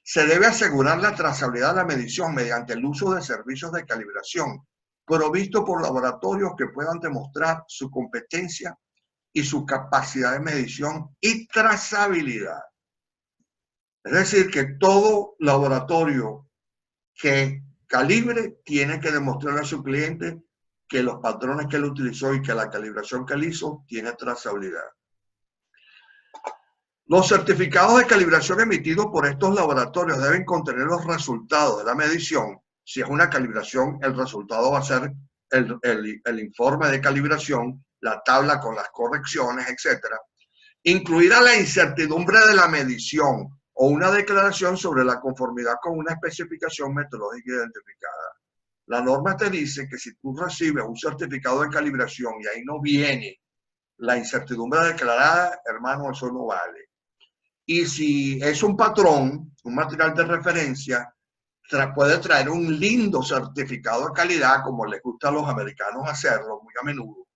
se debe asegurar la trazabilidad de la medición mediante el uso de servicios de calibración provistos por laboratorios que puedan demostrar su competencia y su capacidad de medición y trazabilidad. Es decir, que todo laboratorio que calibre tiene que demostrarle a su cliente que los patrones que él utilizó y que la calibración que él hizo tiene trazabilidad. Los certificados de calibración emitidos por estos laboratorios deben contener los resultados de la medición. Si es una calibración, el resultado va a ser el informe de calibración, la tabla con las correcciones, etc. Incluida la incertidumbre de la medición o una declaración sobre la conformidad con una especificación metodológica identificada. La norma te dice que si tú recibes un certificado de calibración y ahí no viene la incertidumbre declarada, hermano, eso no vale. Y si es un patrón, un material de referencia, puede traer un lindo certificado de calidad, como les gusta a los americanos hacerlo muy a menudo.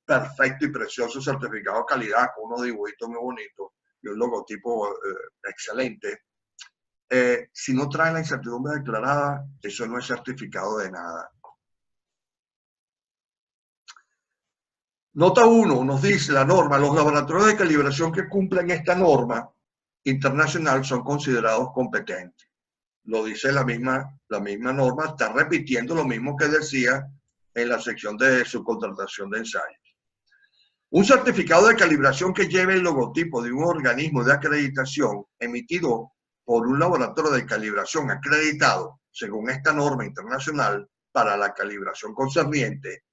Perfecto y precioso certificado de calidad con unos dibujitos muy bonitos y un logotipo excelente. Si no trae la incertidumbre declarada, eso no es certificado de nada. Nota 1 nos dice la norma: los laboratorios de calibración que cumplen esta norma internacional son considerados competentes. Lo dice la misma norma, está repitiendo lo mismo que decía en la sección de subcontratación de ensayos. Un certificado de calibración que lleve el logotipo de un organismo de acreditación emitido por un laboratorio de calibración acreditado según esta norma internacional para la calibración concerniente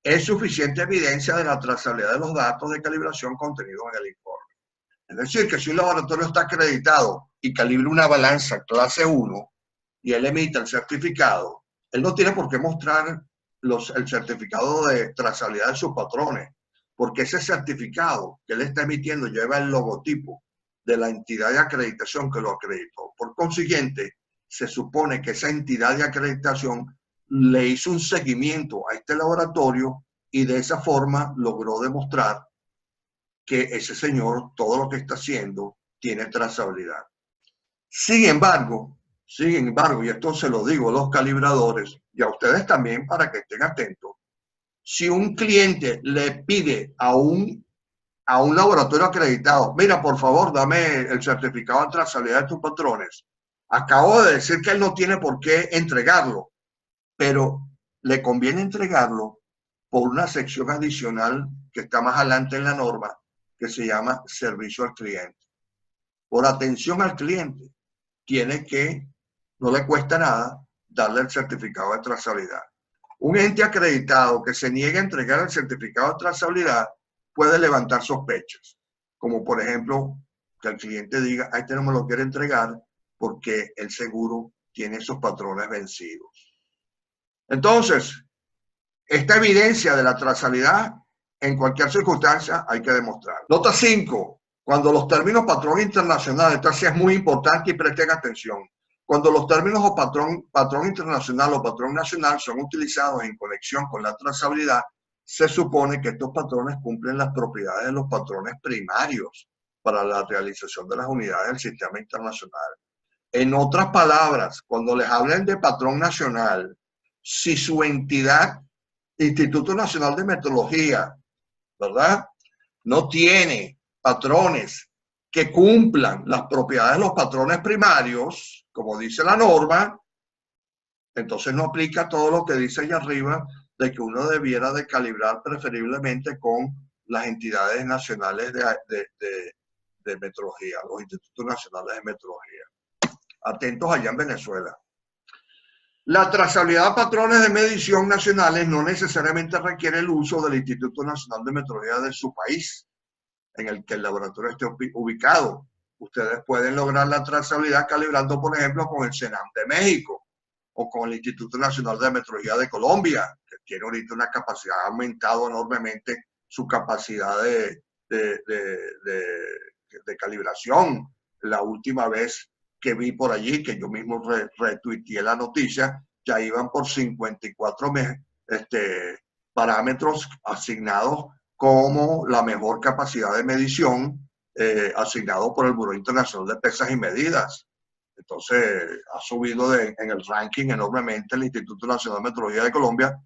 es suficiente evidencia de la trazabilidad de los datos de calibración contenidos en el informe. Es decir, que si un laboratorio está acreditado y calibra una balanza clase 1 y él emite el certificado, él no tiene por qué mostrar el certificado de trazabilidad de sus patrones, porque ese certificado que él está emitiendo lleva el logotipo de la entidad de acreditación que lo acreditó. Por consiguiente, se supone que esa entidad de acreditación le hizo un seguimiento a este laboratorio y de esa forma logró demostrar que ese señor, todo lo que está haciendo, tiene trazabilidad. Sin embargo, y esto se lo digo a los calibradores y a ustedes también para que estén atentos, si un cliente le pide a un laboratorio acreditado, mira, por favor, dame el certificado de trazabilidad de tus patrones, acabo de decir que él no tiene por qué entregarlo, pero le conviene entregarlo por una sección adicional que está más adelante en la norma, que se llama servicio al cliente. Por atención al cliente, tiene que, no le cuesta nada, darle el certificado de trazabilidad. Un ente acreditado que se niegue a entregar el certificado de trazabilidad puede levantar sospechas, como por ejemplo que el cliente diga, a este no me lo quiere entregar porque el seguro tiene esos patrones vencidos. Entonces, esta evidencia de la trazabilidad en cualquier circunstancia hay que demostrar. Nota 5. Cuando los términos patrón internacional, esta sí es muy importante y presten atención. Cuando los términos o patrón internacional o patrón nacional son utilizados en conexión con la trazabilidad, se supone que estos patrones cumplen las propiedades de los patrones primarios para la realización de las unidades del sistema internacional. En otras palabras, cuando les hablen de patrón nacional, si su entidad, Instituto Nacional de Metrología, ¿verdad?, no tiene patrones que cumplan las propiedades de los patrones primarios, como dice la norma, entonces no aplica todo lo que dice allá arriba de que uno debiera de calibrar preferiblemente con las entidades nacionales de metrología, los institutos nacionales de metrología. Atentos allá en Venezuela. La trazabilidad de patrones de medición nacionales no necesariamente requiere el uso del Instituto Nacional de Metrología de su país, en el que el laboratorio esté ubicado. Ustedes pueden lograr la trazabilidad calibrando, por ejemplo, con el CENAM de México o con el Instituto Nacional de Metrología de Colombia, que tiene ahorita una capacidad, ha aumentado enormemente su capacidad de calibración. La última vez que vi por allí, que yo mismo retuiteé la noticia, ya iban por 54 parámetros asignados como la mejor capacidad de medición asignado por el Buró Internacional de Pesas y Medidas. Entonces, ha subido en el ranking enormemente el Instituto Nacional de Metrología de Colombia,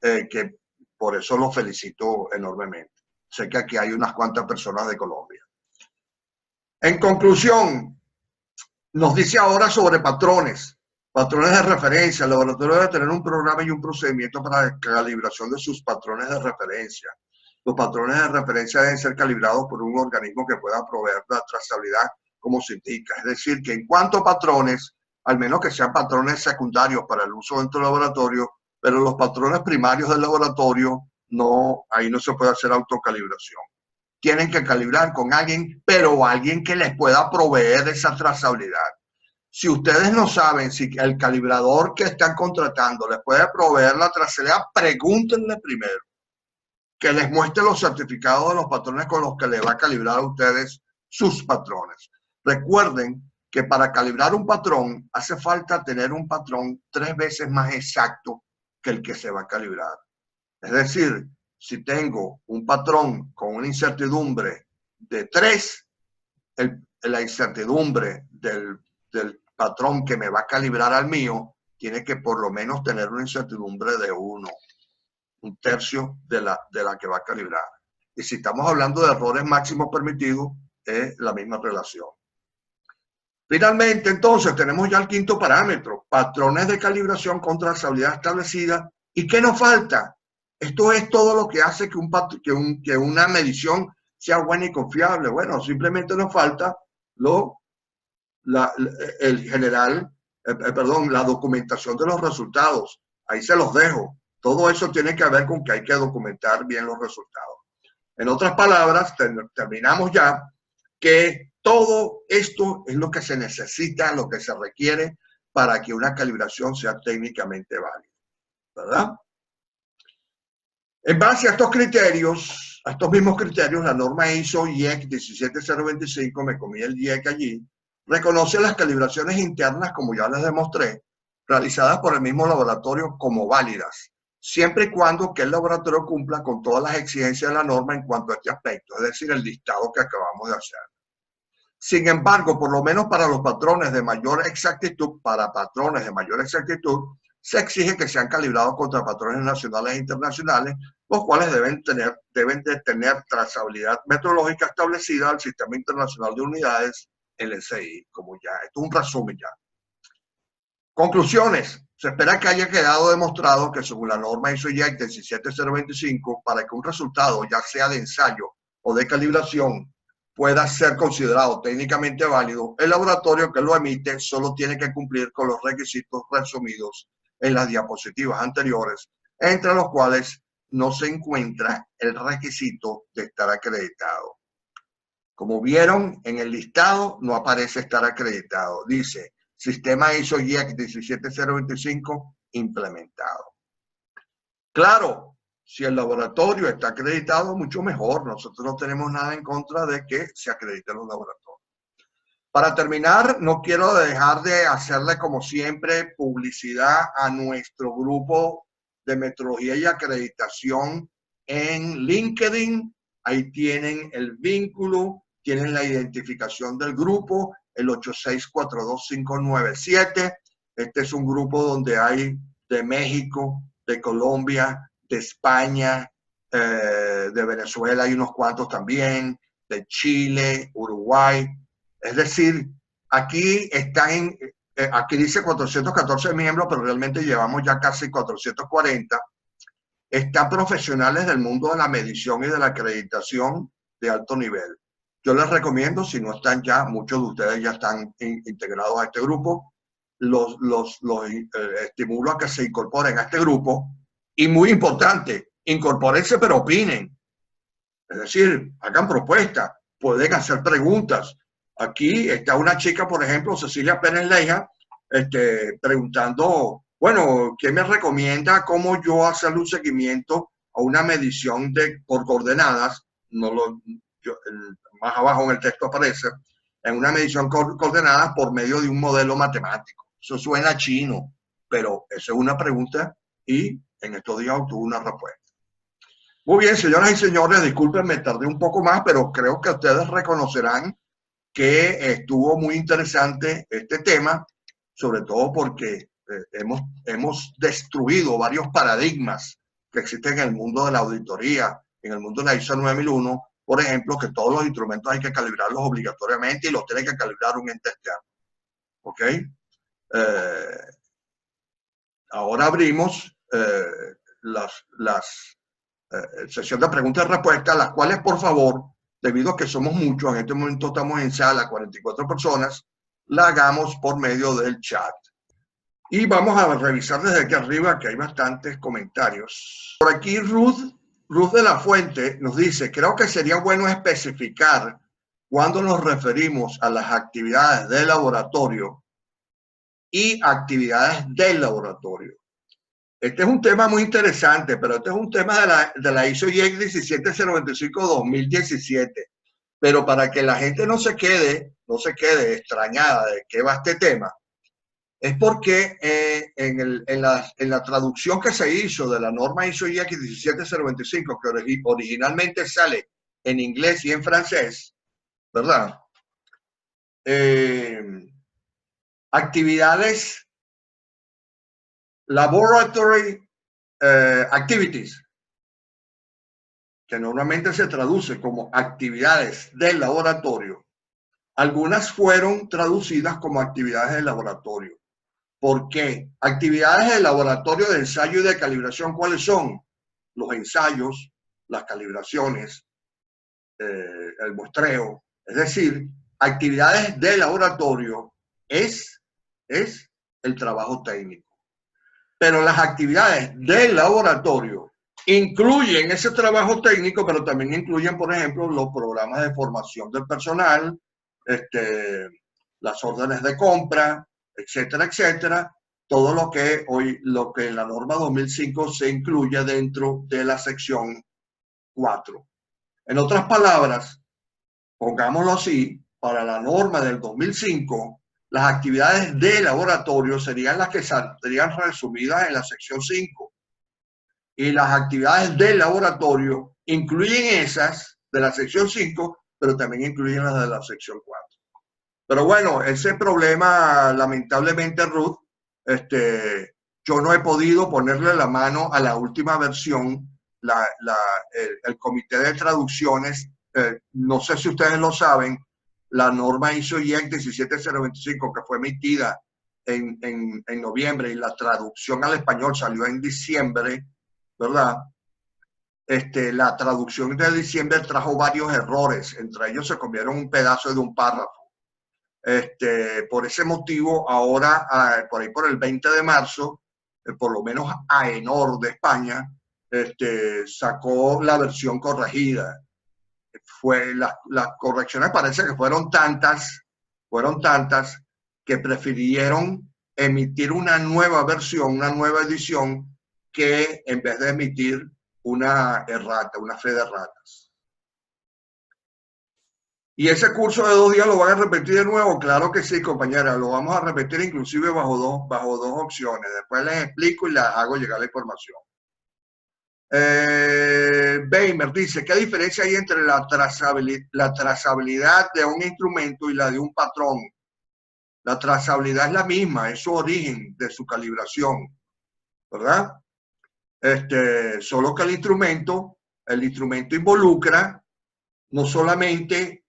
que por eso lo felicito enormemente. Sé que aquí hay unas cuantas personas de Colombia. En conclusión, nos dice ahora sobre patrones de referencia. El laboratorio debe tener un programa y un procedimiento para la calibración de sus patrones de referencia. Los patrones de referencia deben ser calibrados por un organismo que pueda proveer la trazabilidad como se indica. Es decir, que en cuanto a patrones, al menos que sean patrones secundarios para el uso dentro del laboratorio, pero los patrones primarios del laboratorio, no, ahí no se puede hacer autocalibración. Tienen que calibrar con alguien, pero alguien que les pueda proveer esa trazabilidad. Si ustedes no saben si el calibrador que están contratando les puede proveer la trazabilidad, pregúntenle primero que les muestre los certificados de los patrones con los que le va a calibrar a ustedes sus patrones. Recuerden que para calibrar un patrón hace falta tener un patrón 3 veces más exacto que el que se va a calibrar. Es decir, si tengo un patrón con una incertidumbre de 3, la incertidumbre del patrón que me va a calibrar al mío tiene que por lo menos tener una incertidumbre de 1, un tercio de la que va a calibrar. Y si estamos hablando de errores máximos permitidos, es la misma relación. Finalmente, entonces, tenemos ya el quinto parámetro, patrones de calibración con trazabilidad establecida. ¿Y qué nos falta? Esto es todo lo que hace que una medición sea buena y confiable. Bueno, simplemente nos falta la documentación de los resultados. Ahí se los dejo. Todo eso tiene que ver con que hay que documentar bien los resultados. En otras palabras, terminamos ya que todo esto es lo que se necesita, lo que se requiere para que una calibración sea técnicamente válida, ¿verdad? En base a estos criterios, a estos mismos criterios, la norma ISO IEC 17025, me comí el IEC allí, reconoce las calibraciones internas, como ya les demostré, realizadas por el mismo laboratorio como válidas, siempre y cuando que el laboratorio cumpla con todas las exigencias de la norma en cuanto a este aspecto, es decir, el listado que acabamos de hacer. Sin embargo, por lo menos para los patrones de mayor exactitud, se exige que sean calibrados contra patrones nacionales e internacionales, los cuales deben de tener trazabilidad metrológica establecida al Sistema Internacional de Unidades, LSI, como ya, esto es un resumen ya. Conclusiones. Se espera que haya quedado demostrado que según la norma ISO IEC 17025, para que un resultado, ya sea de ensayo o de calibración, pueda ser considerado técnicamente válido, el laboratorio que lo emite solo tiene que cumplir con los requisitos resumidos en las diapositivas anteriores, entre los cuales no se encuentra el requisito de estar acreditado. Como vieron, en el listado no aparece estar acreditado. Dice, Sistema ISO IEC 17025 implementado. Claro, si el laboratorio está acreditado, mucho mejor. Nosotros no tenemos nada en contra de que se acrediten los laboratorios. Para terminar, no quiero dejar de hacerle, como siempre, publicidad a nuestro grupo de metrología y acreditación en LinkedIn. Ahí tienen el vínculo, tienen la identificación del grupo, el 8642597. Este es un grupo donde hay de México, de Colombia, de España, de Venezuela hay unos cuantos también, de Chile, Uruguay. Es decir, aquí están aquí dice 414 miembros, pero realmente llevamos ya casi 440. Están profesionales del mundo de la medición y de la acreditación de alto nivel. Yo les recomiendo, si no están ya, muchos de ustedes ya están integrados a este grupo, los estimulo a que se incorporen a este grupo. Y muy importante, incorpórense pero opinen. Es decir, hagan propuestas, pueden hacer preguntas. Aquí está una chica, por ejemplo, Cecilia Pérez Leija, preguntando, bueno, ¿qué me recomienda cómo yo hacerle un seguimiento a una medición por coordenadas? Más abajo en el texto aparece, en una medición coordenadas por medio de un modelo matemático. Eso suena chino, pero esa es una pregunta y en estos días obtuve una respuesta. Muy bien, señoras y señores, disculpen, me tardé un poco más, pero creo que ustedes reconocerán que estuvo muy interesante este tema, sobre todo porque hemos destruido varios paradigmas que existen en el mundo de la auditoría, en el mundo de la ISO 9001, por ejemplo, que todos los instrumentos hay que calibrarlos obligatoriamente y los tiene que calibrar un ente externo. ¿Ok? Ahora abrimos la sesión de preguntas y respuestas, las cuales, por favor, debido a que somos muchos, en este momento estamos en sala, 44 personas, la hagamos por medio del chat. Y vamos a revisar desde aquí arriba, que hay bastantes comentarios. Por aquí Ruth de la Fuente nos dice, creo que sería bueno especificar cuando nos referimos a las actividades del laboratorio y actividades del laboratorio. Este es un tema muy interesante, pero este es un tema de la ISO IEC 17025-2017. Pero para que la gente no se quede no se quede extrañada de qué va este tema, es porque en la traducción que se hizo de la norma ISO-IEC 17025, que originalmente sale en inglés y en francés, ¿verdad? Actividades, laboratory activities, que normalmente se traduce como actividades del laboratorio, algunas fueron traducidas como actividades del laboratorio. ¿Por qué? Actividades del laboratorio de ensayo y de calibración, ¿cuáles son? Los ensayos, las calibraciones, el muestreo. Es decir, actividades de laboratorio es el trabajo técnico. Pero las actividades del laboratorio incluyen ese trabajo técnico, pero también incluyen, por ejemplo, los programas de formación del personal, las órdenes de compra, etcétera, etcétera. Todo lo que en la norma 2005 se incluye dentro de la sección 4. En otras palabras, pongámoslo así, para la norma del 2005, las actividades de laboratorio serían las que serían resumidas en la sección 5. Y las actividades del laboratorio incluyen esas de la sección 5, pero también incluyen las de la sección 4. Pero bueno, ese problema, lamentablemente, Ruth, yo no he podido ponerle la mano a la última versión, el comité de traducciones. No sé si ustedes lo saben, la norma ISO-IEC 17025, que fue emitida en noviembre y la traducción al español salió en diciembre, ¿verdad? La traducción de diciembre trajo varios errores, entre ellos se comieron un pedazo de un párrafo. Por ese motivo, ahora, por ahí por el 20 de marzo, por lo menos AENOR de España, sacó la versión corregida. Las correcciones parece que fueron tantas que prefirieron emitir una nueva versión, una nueva edición, que en vez de emitir una errata, una fe de ratas. ¿Y ese curso de 2 días lo van a repetir de nuevo? Claro que sí, compañera. Lo vamos a repetir inclusive bajo dos opciones. Después les explico y les hago llegar la información. Beimer dice, ¿qué diferencia hay entre la trazabilidad de un instrumento y la de un patrón? La trazabilidad es la misma, es su origen de su calibración, ¿verdad? Solo que el instrumento involucra no solamente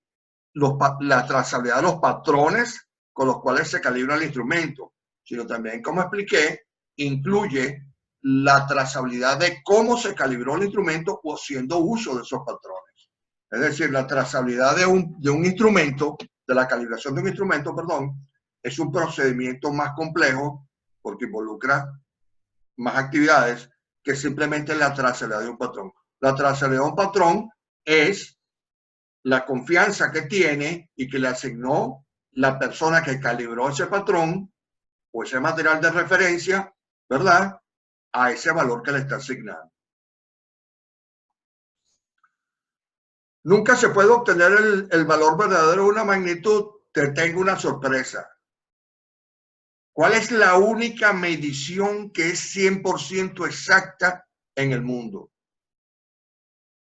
la trazabilidad de los patrones con los cuales se calibra el instrumento, sino también, como expliqué, incluye la trazabilidad de cómo se calibró el instrumento o haciendo uso de esos patrones. Es decir, la trazabilidad de un instrumento, de la calibración de un instrumento, perdón, es un procedimiento más complejo porque involucra más actividades que simplemente la trazabilidad de un patrón. La trazabilidad de un patrón es la confianza que tiene y que le asignó la persona que calibró ese patrón o ese material de referencia, ¿verdad?, a ese valor que le está asignando. Nunca se puede obtener el valor verdadero de una magnitud. Te tengo una sorpresa. ¿Cuál es la única medición que es 100% exacta en el mundo?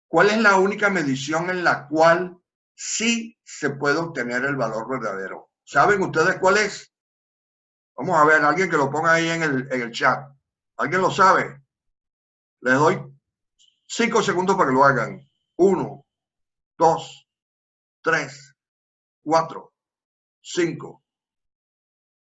¿Cuál es la única medición en la cual sí se puede obtener el valor verdadero? ¿Saben ustedes cuál es? Vamos a ver, alguien que lo ponga ahí en el chat. ¿Alguien lo sabe? Les doy 5 segundos para que lo hagan. 1, 2, 3, 4, 5.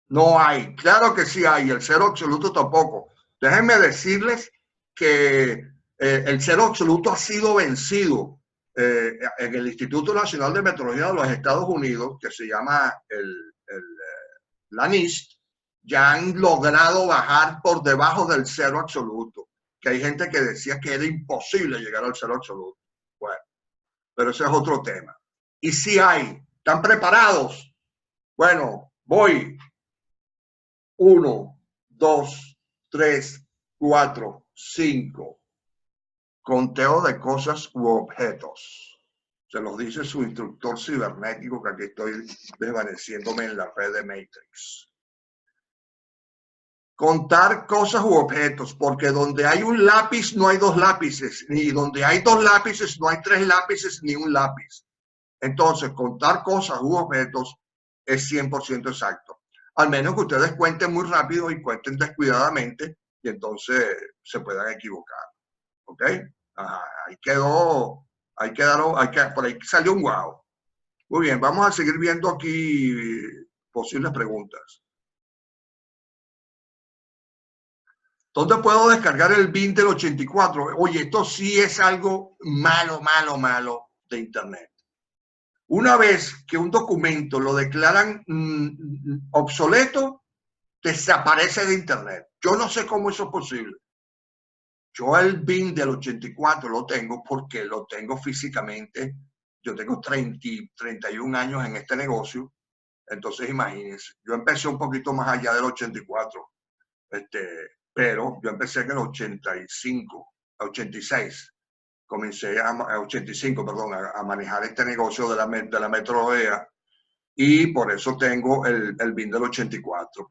No hay. Claro que sí hay. El cero absoluto tampoco. Déjenme decirles que el cero absoluto ha sido vencido en el Instituto Nacional de Metrología de los Estados Unidos, que se llama la NIST. Ya han logrado bajar por debajo del cero absoluto, que hay gente que decía que era imposible llegar al cero absoluto. Bueno, pero ese es otro tema. Y si hay, ¿están preparados? Bueno, voy. 1, 2, 3, 4, 5. Conteo de cosas u objetos. Se los dice su instructor cibernético, que aquí estoy desvaneciéndome en la red de Matrix. Contar cosas u objetos, porque donde hay un lápiz no hay dos lápices, ni donde hay dos lápices no hay tres lápices ni un lápiz. Entonces, contar cosas u objetos es 100% exacto. Al menos que ustedes cuenten muy rápido y cuenten descuidadamente y entonces se puedan equivocar. ¿Ok? Ajá, ahí quedó, por ahí salió un wow. Muy bien, vamos a seguir viendo aquí posibles preguntas. ¿Dónde puedo descargar el BIN del 84? Oye, esto sí es algo malo de Internet. Una vez que un documento lo declaran obsoleto, desaparece de Internet. Yo no sé cómo eso es posible. Yo el BIN del 84 lo tengo porque lo tengo físicamente. Yo tengo 31 años en este negocio. Entonces, imagínense, yo empecé un poquito más allá del 84, pero yo empecé en el 85, 86. Comencé a 85, perdón, a manejar este negocio de la Metro OEA y por eso tengo el BIN del 84,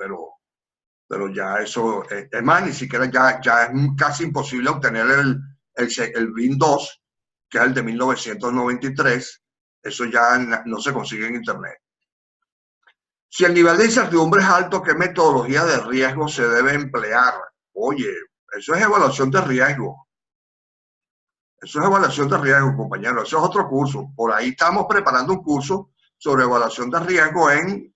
pero ya eso, es más, ni siquiera ya es casi imposible obtener el BIN 2, que es el de 1993, eso ya no se consigue en Internet. Si el nivel de incertidumbre es alto, ¿qué metodología de riesgo se debe emplear? Oye, eso es evaluación de riesgo. Eso es evaluación de riesgo, compañero. Eso es otro curso. Por ahí estamos preparando un curso sobre evaluación de riesgo en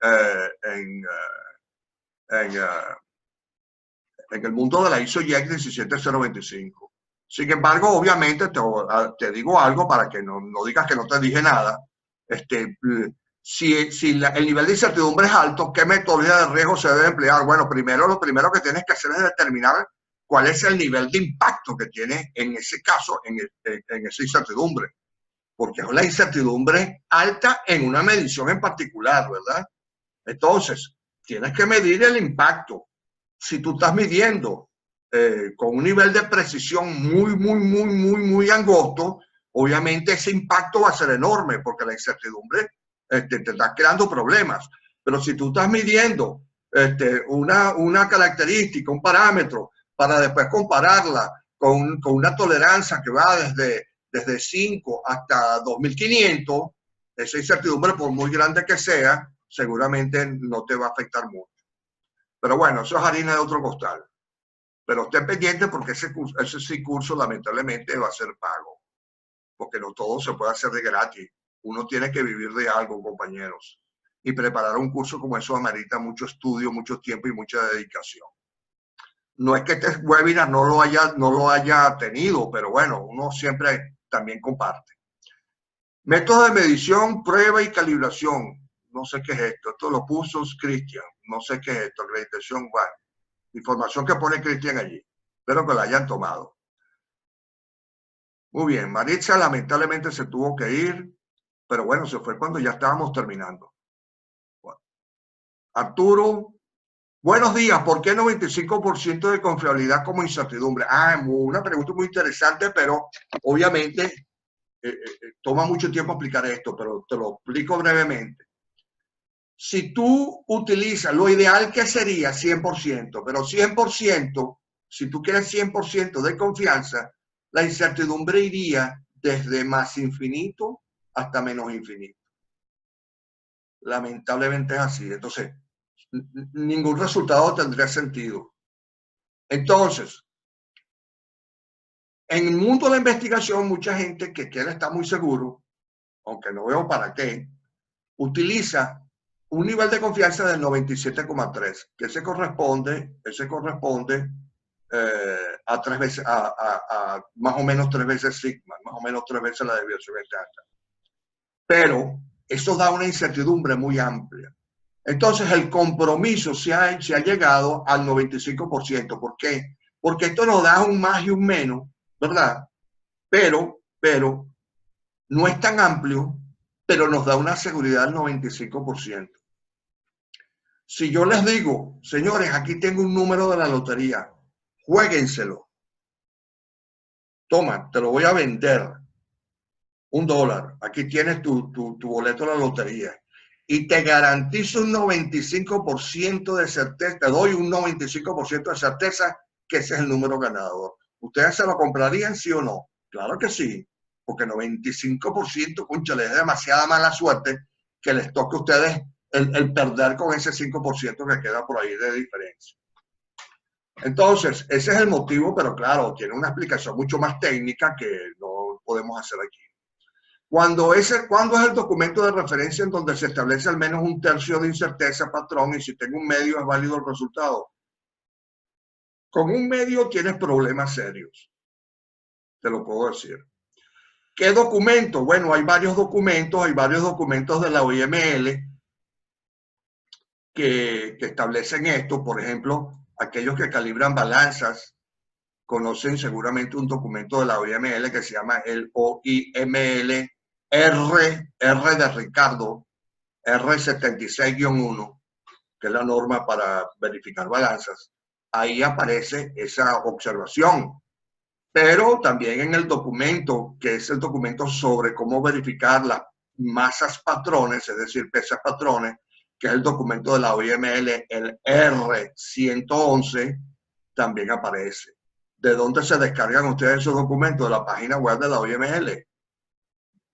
el mundo de la ISO IEC 17025. Sin embargo, obviamente, te digo algo para que no digas que no te dije nada. Si el nivel de incertidumbre es alto, ¿qué metodología de riesgo se debe emplear? Bueno, lo primero que tienes que hacer es determinar cuál es el nivel de impacto que tiene en ese caso, en esa incertidumbre. Porque es la incertidumbre alta en una medición en particular, ¿verdad? Entonces, tienes que medir el impacto. Si tú estás midiendo con un nivel de precisión muy angosto, obviamente ese impacto va a ser enorme porque la incertidumbre te está creando problemas. Pero si tú estás midiendo una característica, un parámetro, para después compararla con una tolerancia que va desde 5 hasta 2500, esa incertidumbre, por muy grande que sea, seguramente no te va a afectar mucho. Pero bueno, eso es harina de otro costal. Pero estén pendientes porque ese curso lamentablemente va a ser pago. Porque no todo se puede hacer de gratis. Uno tiene que vivir de algo, compañeros. Y preparar un curso como eso amerita mucho estudio, mucho tiempo y mucha dedicación. No es que este webinar no lo haya tenido, pero bueno, uno siempre también comparte. Método de medición, prueba y calibración. No sé qué es esto. Esto lo puso Cristian. No sé qué es esto. Acreditación, bueno. Información que pone Cristian allí. Espero que la hayan tomado. Muy bien. Maritza lamentablemente se tuvo que ir, pero bueno, se fue cuando ya estábamos terminando. Bueno. Arturo, buenos días. ¿Por qué 95% de confiabilidad como incertidumbre? Una pregunta muy interesante, pero obviamente toma mucho tiempo explicar esto, pero te lo explico brevemente. Si tú utilizas, lo ideal que sería 100%, pero 100%, si tú quieres 100% de confianza, la incertidumbre iría desde más infinito hasta menos infinito. Lamentablemente es así. Entonces, ningún resultado tendría sentido. Entonces, en el mundo de la investigación, mucha gente que quiere estar muy seguro, aunque no veo para qué, utiliza un nivel de confianza del 97,3, que se corresponde a 3 veces, a más o menos 3 veces sigma, más o menos 3 veces la desviación estándar. Pero eso da una incertidumbre muy amplia. Entonces el compromiso se ha llegado al 95%. ¿Por qué? Porque esto nos da un más y un menos, ¿verdad? Pero no es tan amplio, pero nos da una seguridad del 95%. Si yo les digo, señores, aquí tengo un número de la lotería, juéguenselo. Toma, te lo voy a vender. $1. Aquí tienes tu boleto de la lotería. Y te garantizo un 95% de certeza, te doy un 95% de certeza que ese es el número ganador. ¿Ustedes se lo comprarían, sí o no? Claro que sí, porque 95%, cónchale, es demasiada mala suerte que les toque a ustedes el perder con ese 5% que queda por ahí de diferencia. Entonces, ese es el motivo, pero claro, tiene una explicación mucho más técnica que no podemos hacer aquí. ¿Cuándo es el documento de referencia en donde se establece al menos un tercio de incerteza, patrón? Y si tengo un medio, ¿es válido el resultado? Con un medio tienes problemas serios, te lo puedo decir. ¿Qué documento? Bueno, hay varios documentos de la OIML que establecen esto. Por ejemplo, aquellos que calibran balanzas conocen seguramente un documento de la OIML que se llama el OIML R de Ricardo, R76-1, que es la norma para verificar balanzas. Ahí aparece esa observación. Pero también en el documento, que es el documento sobre cómo verificar las masas patrones, es decir, pesas patrones, que es el documento de la OIML, el R111, también aparece. ¿De dónde se descargan ustedes esos documentos? De la página web de la OIML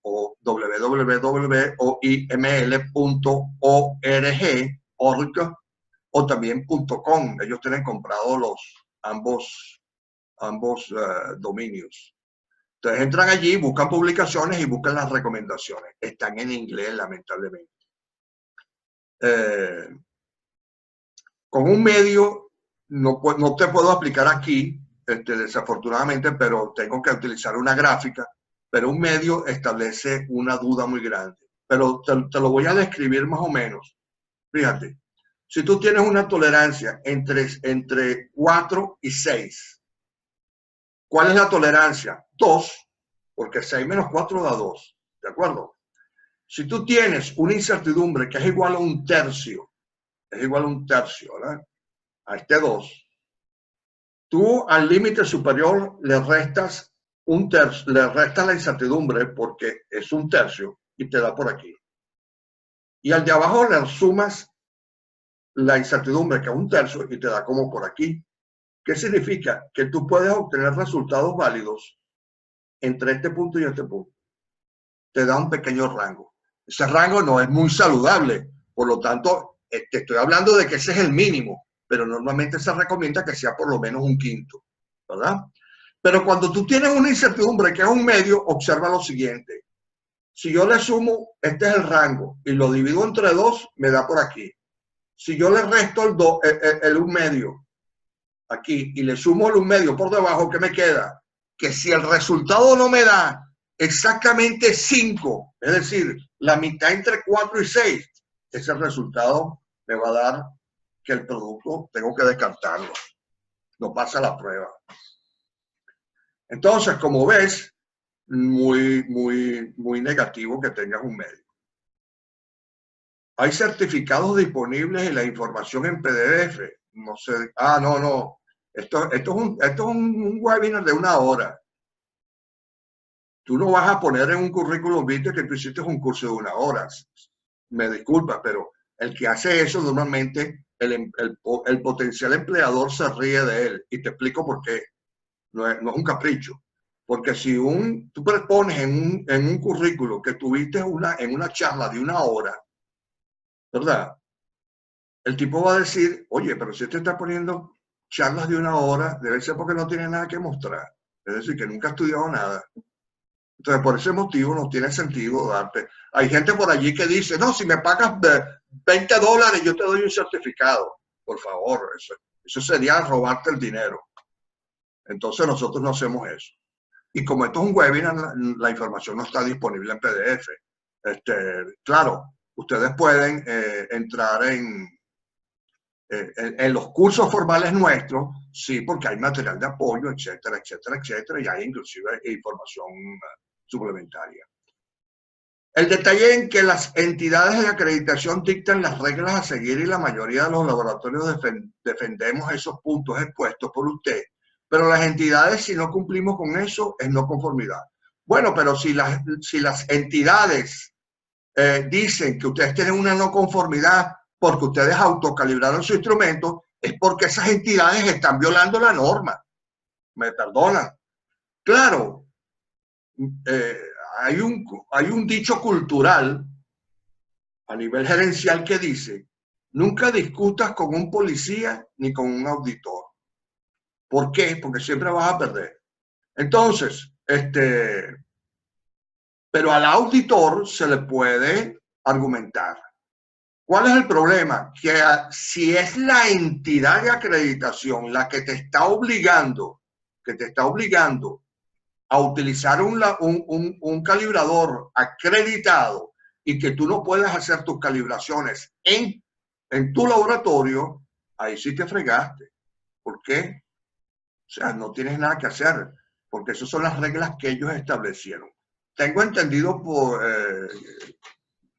o www.oiml.org o también .com. Ellos tienen comprado ambos dominios. Entonces entran allí, buscan publicaciones y buscan las recomendaciones. Están en inglés, lamentablemente. Con un medio no te puedo explicar aquí, desafortunadamente, pero tengo que utilizar una gráfica. Pero un medio establece una duda muy grande. Pero te lo voy a describir más o menos. Fíjate, si tú tienes una tolerancia entre 4 y 6, ¿cuál es la tolerancia? 2, porque 6 menos 4 da 2, ¿de acuerdo? Si tú tienes una incertidumbre que es igual a un tercio, ¿verdad? A este 2, tú al límite superior le restas la incertidumbre porque es un tercio y te da por aquí. Y al de abajo le sumas la incertidumbre que es un tercio y te da como por aquí. ¿Qué significa? Que tú puedes obtener resultados válidos entre este punto y este punto. Te da un pequeño rango. Ese rango no es muy saludable, por lo tanto, te estoy hablando de que ese es el mínimo, pero normalmente se recomienda que sea por lo menos un quinto, ¿verdad? Pero cuando tú tienes una incertidumbre que es un medio, observa lo siguiente. Si yo le sumo, este es el rango, y lo divido entre 2, me da por aquí. Si yo le resto el 1 medio aquí y le sumo el 1 medio por debajo, ¿qué me queda? Que si el resultado no me da exactamente 5, es decir, la mitad entre 4 y 6, ese resultado me va a dar que el producto tengo que descartarlo. No pasa la prueba. Entonces, como ves, muy negativo que tengas un medio. Hay certificados disponibles y la información en PDF. No sé. No. Esto es un webinar de 1 hora. Tú no vas a poner en un currículum vitae que tú hiciste un curso de 1 hora. Me disculpa, pero el que hace eso normalmente, el potencial empleador se ríe de él. Y te explico por qué. No es un capricho. Porque si tú propones en un currículo que tuviste en una charla de 1 hora, ¿verdad? El tipo va a decir, oye, pero si te está poniendo charlas de 1 hora, debe ser porque no tiene nada que mostrar. Es decir, que nunca ha estudiado nada. Entonces, por ese motivo no tiene sentido darte. Hay gente por allí que dice, no, si me pagas $20, yo te doy un certificado. Por favor, eso sería robarte el dinero. Entonces, nosotros no hacemos eso. Y como esto es un webinar, la información no está disponible en PDF. Claro, ustedes pueden entrar en los cursos formales nuestros, sí, porque hay material de apoyo, etcétera, y hay inclusive información suplementaria. El detalle en que las entidades de acreditación dictan las reglas a seguir y la mayoría de los laboratorios defendemos esos puntos expuestos por usted, pero las entidades, si no cumplimos con eso, es no conformidad. Bueno, pero si las entidades dicen que ustedes tienen una no conformidad porque ustedes autocalibraron su instrumento, es porque esas entidades están violando la norma. Me perdonan. Claro, eh, hay un dicho cultural a nivel gerencial que dice, nunca discutas con un policía ni con un auditor. ¿Por qué? Porque siempre vas a perder. Entonces, pero al auditor se le puede argumentar. ¿Cuál es el problema? Que si es la entidad de acreditación la que te está obligando a utilizar un calibrador acreditado y que tú no puedes hacer tus calibraciones en tu laboratorio, ahí sí te fregaste. ¿Por qué? O sea, no tienes nada que hacer, porque esas son las reglas que ellos establecieron. Tengo entendido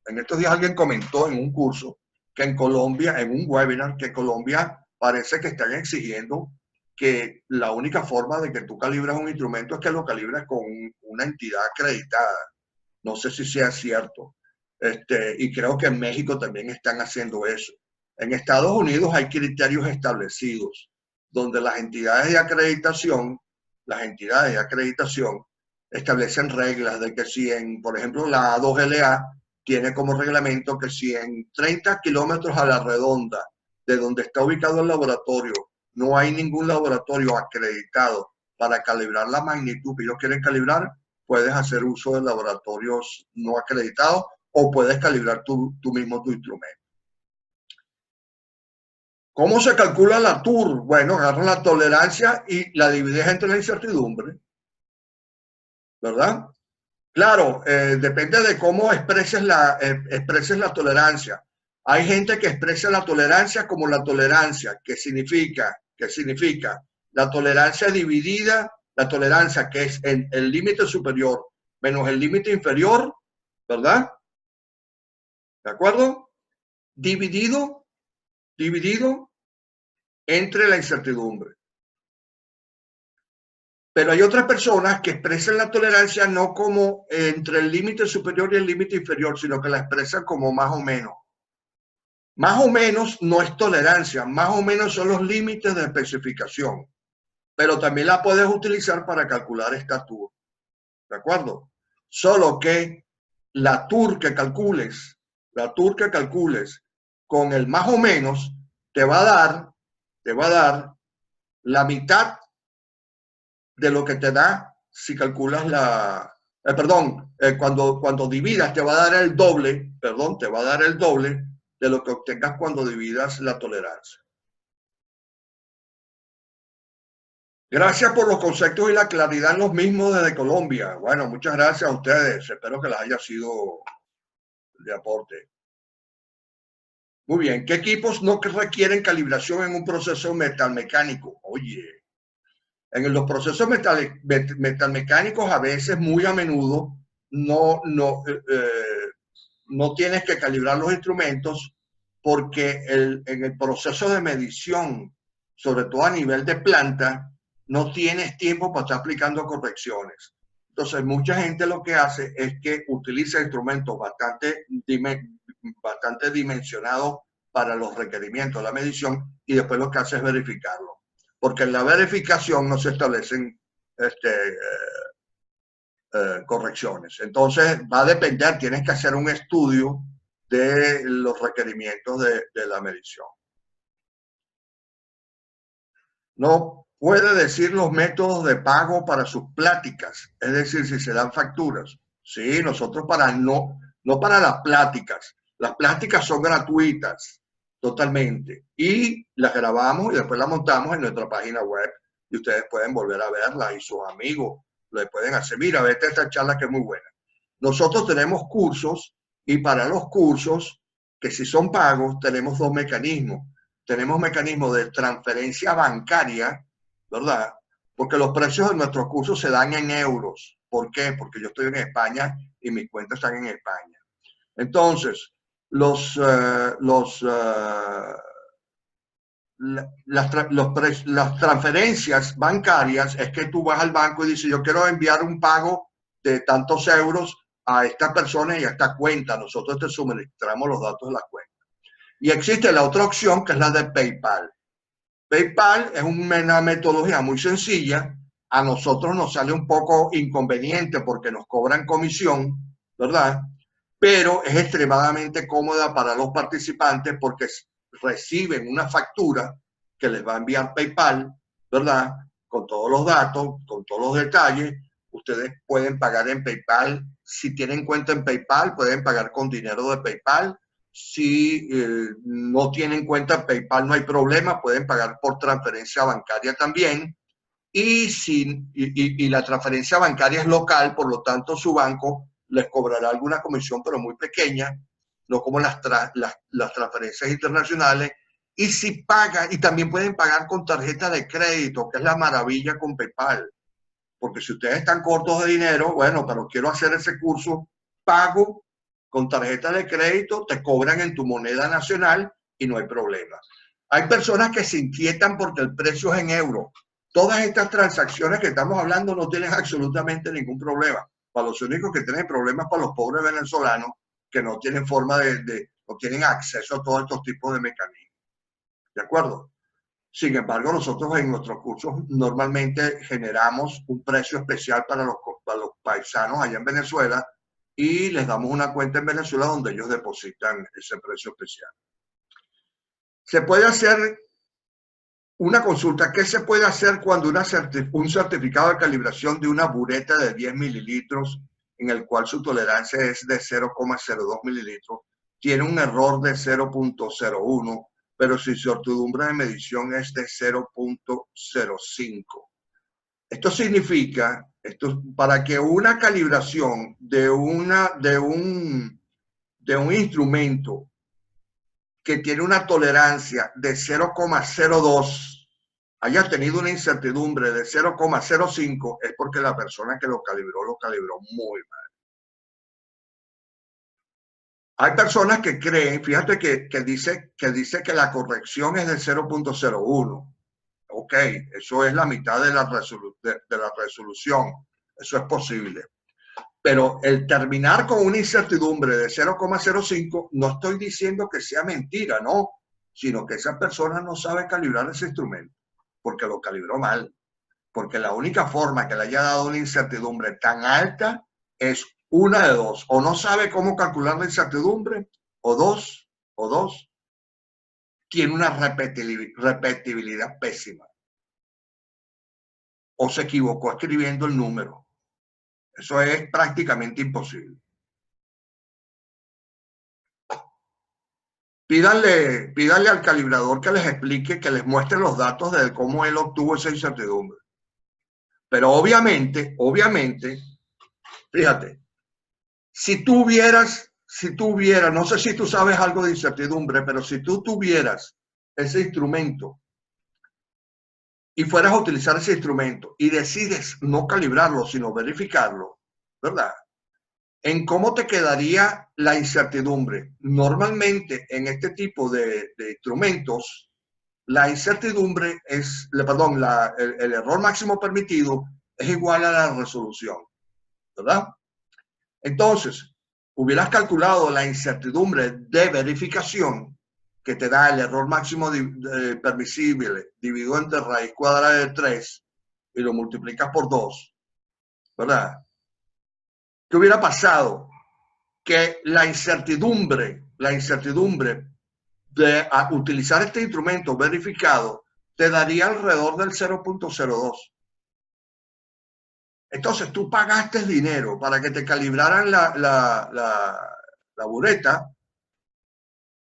en estos días alguien comentó en un curso que en Colombia, en un webinar, que Colombia parece que están exigiendo que la única forma de que tú calibres un instrumento es que lo calibres con una entidad acreditada. No sé si sea cierto. Y creo que en México también están haciendo eso. En Estados Unidos hay criterios establecidos donde las entidades de acreditación establecen reglas de que si por ejemplo, la A2LA tiene como reglamento que si en 30 kilómetros a la redonda de donde está ubicado el laboratorio no hay ningún laboratorio acreditado para calibrar la magnitud que ellos quieren calibrar, puedes hacer uso de laboratorios no acreditados o puedes calibrar tú mismo tu instrumento. ¿Cómo se calcula la TUR? Bueno, agarras la tolerancia y la divides entre la incertidumbre, ¿verdad? Claro, depende de cómo expreses la tolerancia. Hay gente que expresa la tolerancia como la tolerancia, que significa la tolerancia dividida, la tolerancia que es el límite superior menos el límite inferior, ¿verdad? ¿De acuerdo? Dividido entre la incertidumbre. Pero hay otras personas que expresan la tolerancia no como entre el límite superior y el límite inferior, sino que la expresan como más o menos. Más o menos no es tolerancia, más o menos son los límites de especificación, pero también la puedes utilizar para calcular esta TUR, ¿de acuerdo? Solo que la TUR que calcules con el más o menos te va a dar la mitad de lo que te da si calculas cuando dividas te va a dar el doble, de lo que obtengas cuando dividas la tolerancia. Gracias por los conceptos y la claridad en los mismos desde Colombia. Bueno, muchas gracias a ustedes. Espero que les haya sido de aporte. Muy bien. ¿Qué equipos no requieren calibración en un proceso metalmecánico? Oye, en los procesos metalmecánicos a veces, muy a menudo, no tienes que calibrar los instrumentos porque en el proceso de medición, sobre todo a nivel de planta, no tienes tiempo para estar aplicando correcciones. Entonces, mucha gente lo que hace es que utiliza instrumentos bastante dimensionados para los requerimientos de la medición y después lo que hace es verificarlo. Porque en la verificación no se establecen correcciones. Entonces va a depender, tienes que hacer un estudio de los requerimientos de la medición. No puede decir los métodos de pago para sus pláticas, es decir, si se dan facturas. Sí, nosotros no para las plásticas son gratuitas totalmente y las grabamos y después las montamos en nuestra página web y ustedes pueden volver a verlas y sus amigos le pueden hacer, mira, vete a esta charla que es muy buena. Nosotros tenemos cursos y para los cursos, que si son pagos, tenemos dos mecanismos. Tenemos mecanismos de transferencia bancaria, ¿verdad? Porque los precios de nuestros cursos se dan en euros. ¿Por qué? Porque yo estoy en España y mis cuentas están en España. Entonces, las transferencias bancarias es que tú vas al banco y dices, yo quiero enviar un pago tantos euros a esta persona y a esta cuenta. Nosotros te suministramos los datos de la cuenta. Y existe la otra opción, que es la de PayPal. PayPal es una metodología muy sencilla. A nosotros nos sale un poco inconveniente porque nos cobran comisión, ¿verdad? Pero es extremadamente cómoda para los participantes porque reciben una factura que les va a enviar PayPal, ¿verdad? Con todos los datos, con todos los detalles. Ustedes pueden pagar en PayPal. Si tienen cuenta en PayPal, pueden pagar con dinero de PayPal. Si no tienen cuenta en PayPal, no hay problema, pueden pagar por transferencia bancaria también. Y la transferencia bancaria es local, por lo tanto su banco les cobrará alguna comisión, pero muy pequeña, no como las transferencias internacionales. Y si pagan, y también pueden pagar con tarjeta de crédito, que es la maravilla con PayPal. Porque si ustedes están cortos de dinero, bueno, pero quiero hacer ese curso, pago con tarjeta de crédito, te cobran en tu moneda nacional y no hay problema. Hay personas que se inquietan porque el precio es en euros. Todas estas transacciones que estamos hablando no tienen absolutamente ningún problema. Para los únicos que tienen problemas para los pobres venezolanos que no tienen forma no tienen acceso a todos estos tipos de mecanismos. ¿De acuerdo? Sin embargo, nosotros en nuestros cursos normalmente generamos un precio especial para los paisanos allá en Venezuela y les damos una cuenta en Venezuela donde ellos depositan ese precio especial. Se puede hacer una consulta. ¿Qué se puede hacer cuando un certificado de calibración de una bureta de 10 mililitros, en el cual su tolerancia es de 0,02 mililitros, tiene un error de 0,01, pero su certidumbre de medición es de 0,05? Esto significa, para que una calibración de un instrumento que tiene una tolerancia de 0,02 haya tenido una incertidumbre de 0,05, es porque la persona que lo calibró muy mal. Hay personas que creen, fíjate que dice que la corrección es de 0,01. Ok, eso es la mitad de la resolución. Eso es posible. Pero el terminar con una incertidumbre de 0,05, no estoy diciendo que sea mentira, no, sino que esa persona no sabe calibrar ese instrumento porque lo calibró mal. Porque la única forma que le haya dado una incertidumbre tan alta es una de dos: o no sabe cómo calcular la incertidumbre, o dos, tiene una repetibilidad pésima, o se equivocó escribiendo el número. Eso es prácticamente imposible. Pídanle al calibrador que les explique, que les muestre los datos de cómo él obtuvo esa incertidumbre. Pero obviamente, fíjate, si tú vieras, no sé si tú sabes algo de incertidumbre, pero si tú tuvieras ese instrumento y fueras a utilizar ese instrumento y decides no calibrarlo, sino verificarlo, ¿verdad? ¿En cómo te quedaría la incertidumbre? Normalmente en este tipo de instrumentos, la incertidumbre es, perdón, el error máximo permitido es igual a la resolución, ¿verdad? Entonces, hubieras calculado la incertidumbre de verificación que te da el error máximo permisible dividido entre raíz cuadrada de 3 y lo multiplicas por 2, ¿verdad? ¿Qué hubiera pasado? Que la incertidumbre de utilizar este instrumento verificado te daría alrededor del 0,02. Entonces tú pagaste dinero para que te calibraran la bureta,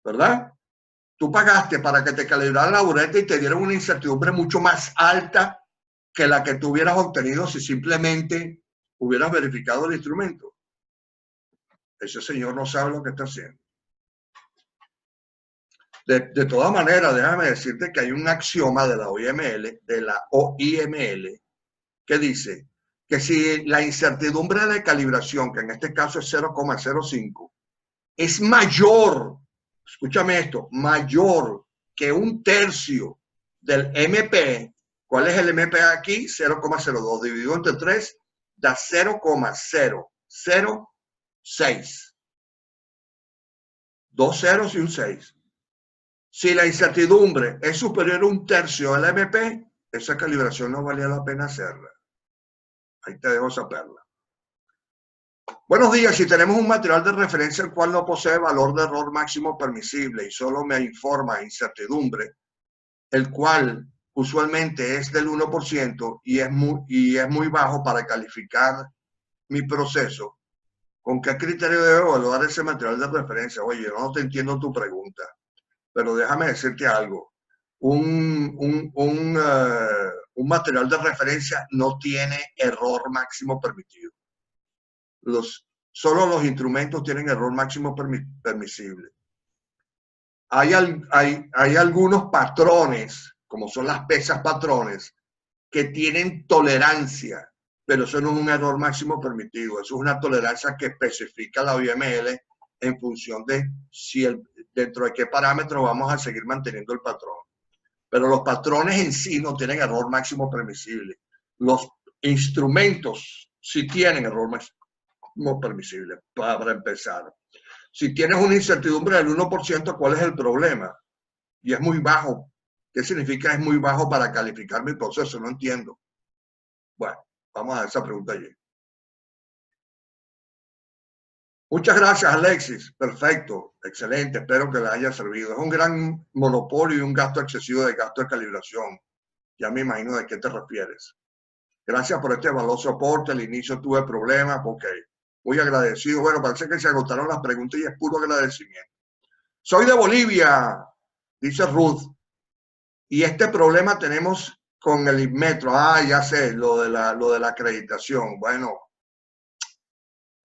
¿verdad? Tú pagaste para que te calibraran la bureta y te dieron una incertidumbre mucho más alta que la que tú hubieras obtenido si simplemente hubieras verificado el instrumento. Ese señor no sabe lo que está haciendo. De todas maneras, déjame decirte que hay un axioma de la OIML, que dice que si la incertidumbre de calibración, que en este caso es 0,05, es mayor, escúchame esto, mayor que un tercio del MP, ¿cuál es el MP aquí? 0,02 dividido entre 3 da 0,006. Dos ceros y un 6. Si la incertidumbre es superior a un tercio del MP, esa calibración no valía la pena hacerla. Ahí te dejo esa perla. Buenos días. Si tenemos un material de referencia el cual no posee valor de error máximo permisible y solo me informa incertidumbre, el cual usualmente es del 1% y es muy bajo para calificar mi proceso, ¿con qué criterio debo evaluar ese material de referencia? Oye, yo no te entiendo tu pregunta, pero déjame decirte algo. Un material de referencia no tiene error máximo permitido. Solo los instrumentos tienen error máximo permisible. Hay algunos patrones, como son las pesas patrones, que tienen tolerancia, pero eso no es un error máximo permitido. Eso es una tolerancia que especifica la OIML en función de dentro de qué parámetros vamos a seguir manteniendo el patrón. Pero los patrones en sí no tienen error máximo permisible. Los instrumentos sí tienen error máximo permisible, para empezar. Si tienes una incertidumbre del 1%, ¿cuál es el problema? Y es muy bajo. ¿Qué significa es muy bajo para calificar mi proceso? No entiendo. Bueno, vamos a esa pregunta allí. Muchas gracias, Alexis. Perfecto, excelente. Espero que les haya servido. Es un gran monopolio y un gasto excesivo de gasto de calibración. Ya me imagino de qué te refieres. Gracias por este valioso aporte. Al inicio tuve problemas. Ok, muy agradecido. Bueno, parece que se agotaron las preguntas y es puro agradecimiento. Soy de Bolivia, dice Ruth. Y este problema tenemos con el Inmetro. Ah, ya sé, lo de la acreditación. Bueno,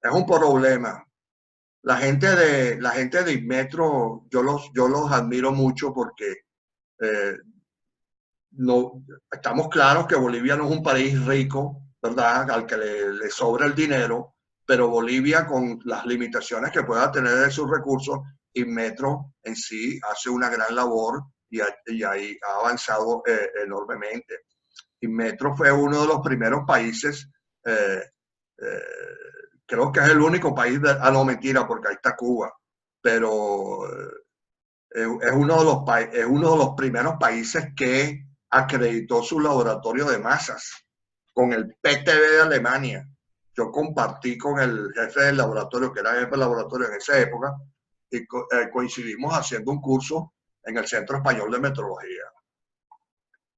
es un problema. La gente de Inmetro, yo los admiro mucho porque no, estamos claros que Bolivia no es un país rico, ¿verdad? Al que le sobra el dinero, pero Bolivia, con las limitaciones que pueda tener de sus recursos, Inmetro en sí hace una gran labor y ahí ha avanzado enormemente. Inmetro fue uno de los primeros países, creo que es el único país, no mentira, porque ahí está Cuba, pero es uno de los primeros países que acreditó su laboratorio de masas con el PTB de Alemania. Yo compartí con el jefe del laboratorio, que era el jefe del laboratorio en esa época, y coincidimos haciendo un curso en el Centro Español de Metrología.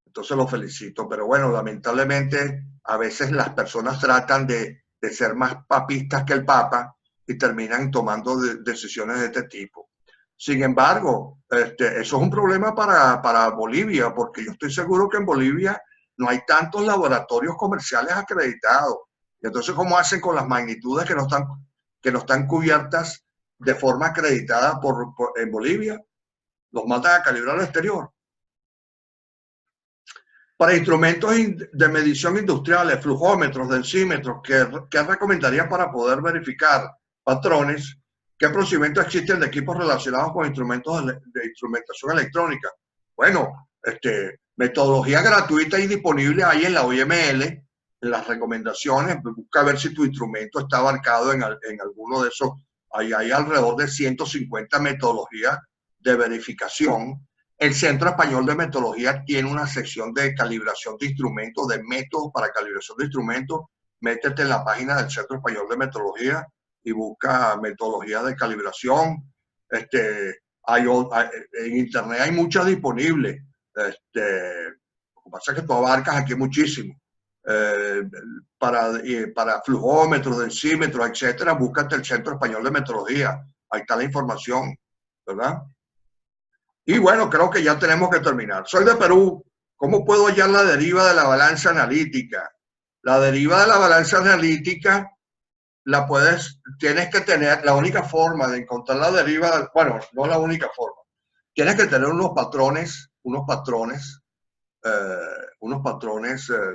Entonces lo felicito, pero bueno, lamentablemente a veces las personas tratan de ser más papistas que el Papa y terminan tomando decisiones de este tipo. Sin embargo, eso es un problema para Bolivia, porque yo estoy seguro que en Bolivia no hay tantos laboratorios comerciales acreditados. Y entonces, ¿cómo hacen con las magnitudes que no están cubiertas de forma acreditada en Bolivia? Los mandan a calibrar al exterior. Para instrumentos de medición industriales, flujómetros, densímetros, ¿qué recomendaría para poder verificar patrones? ¿Qué procedimientos existen de equipos relacionados con instrumentos de instrumentación electrónica? Bueno, metodología gratuita y disponible ahí en la OIML, en las recomendaciones. Busca ver si tu instrumento está abarcado en alguno de esos. Hay alrededor de 150 metodologías de verificación. El Centro Español de Metrología tiene una sección de calibración de instrumentos, de métodos para calibración de instrumentos. Métete en la página del Centro Español de Metrología y busca metodología de calibración. En internet hay muchas disponibles. Lo que pasa es que tú abarcas aquí muchísimo. Para flujómetros, densímetros, etcétera, búscate el Centro Español de Metrología. Ahí está la información, ¿verdad? Y bueno, creo que ya tenemos que terminar. Soy de Perú. ¿Cómo puedo hallar la deriva de la balanza analítica? La deriva de la balanza analítica tienes que tener, la única forma de encontrar la deriva, bueno, no la única forma. Tienes que tener unos patrones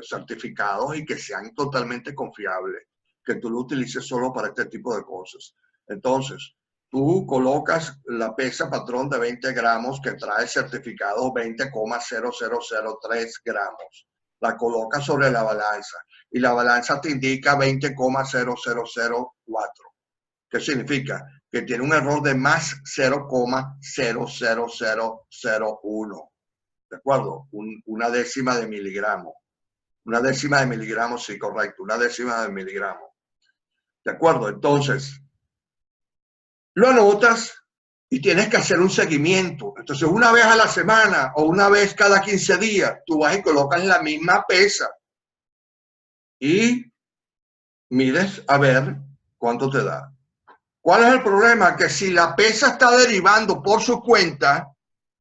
certificados y que sean totalmente confiables, que tú lo utilices solo para este tipo de cosas. Entonces, tú colocas la pesa patrón de 20 gramos que trae certificado 20,0003 gramos. La colocas sobre la balanza. y la balanza te indica 20,0004. ¿Qué significa? Que tiene un error de más 0,00001. ¿De acuerdo? Una décima de miligramo. Una décima de miligramo, sí, correcto. Una décima de miligramo. ¿De acuerdo? Entonces, lo anotas y tienes que hacer un seguimiento. Entonces, una vez a la semana o una vez cada 15 días, tú vas y colocas la misma pesa y mides a ver cuánto te da. ¿Cuál es el problema? Que si la pesa está derivando por su cuenta,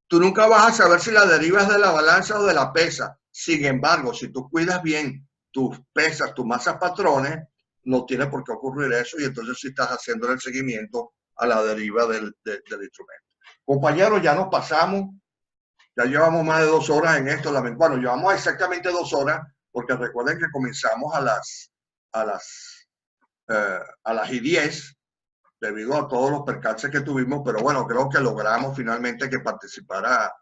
tú nunca vas a saber si la derivas de la balanza o de la pesa. Sin embargo, si tú cuidas bien tus pesas, tus masas patrones, no tiene por qué ocurrir eso y entonces sí estás haciendo el seguimiento a la deriva del instrumento. Compañeros, ya nos pasamos, ya llevamos más de 2 horas en esto. Bueno, llevamos exactamente 2 horas porque recuerden que comenzamos a las y 10 debido a todos los percances que tuvimos, pero bueno, creo que logramos finalmente que participara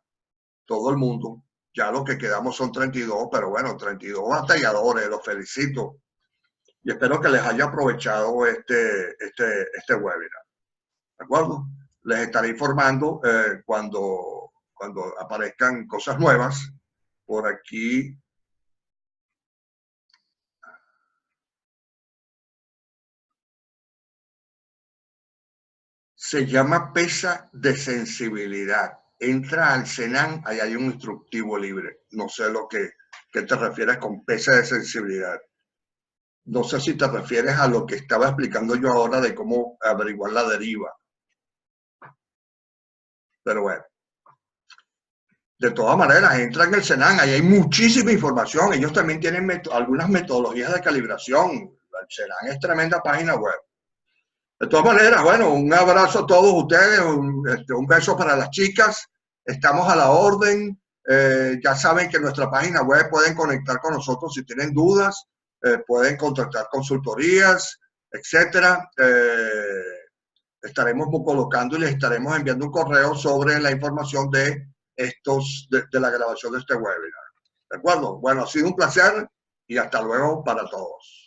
todo el mundo. Ya lo que quedamos son 32, pero bueno, 32 batalladores, los felicito. Y espero que les haya aprovechado este webinar. ¿De acuerdo? Les estaré informando cuando aparezcan cosas nuevas. Por aquí. Se llama pesa de sensibilidad. Entra al Senan, ahí hay un instructivo libre. No sé qué te refieres con pesa de sensibilidad. No sé si te refieres a lo que estaba explicando yo ahora de cómo averiguar la deriva. Pero bueno. De todas maneras, entra en el Senan, ahí hay muchísima información. Ellos también tienen algunas metodologías de calibración. El Senan es tremenda página web. De todas maneras, bueno, un abrazo a todos ustedes, un beso para las chicas. Estamos a la orden. Ya saben que en nuestra página web pueden conectar con nosotros si tienen dudas, pueden contactar consultorías, etcétera. Estaremos colocando y les estaremos enviando un correo sobre la información de la grabación de este webinar. ¿De acuerdo? Bueno, ha sido un placer y hasta luego para todos.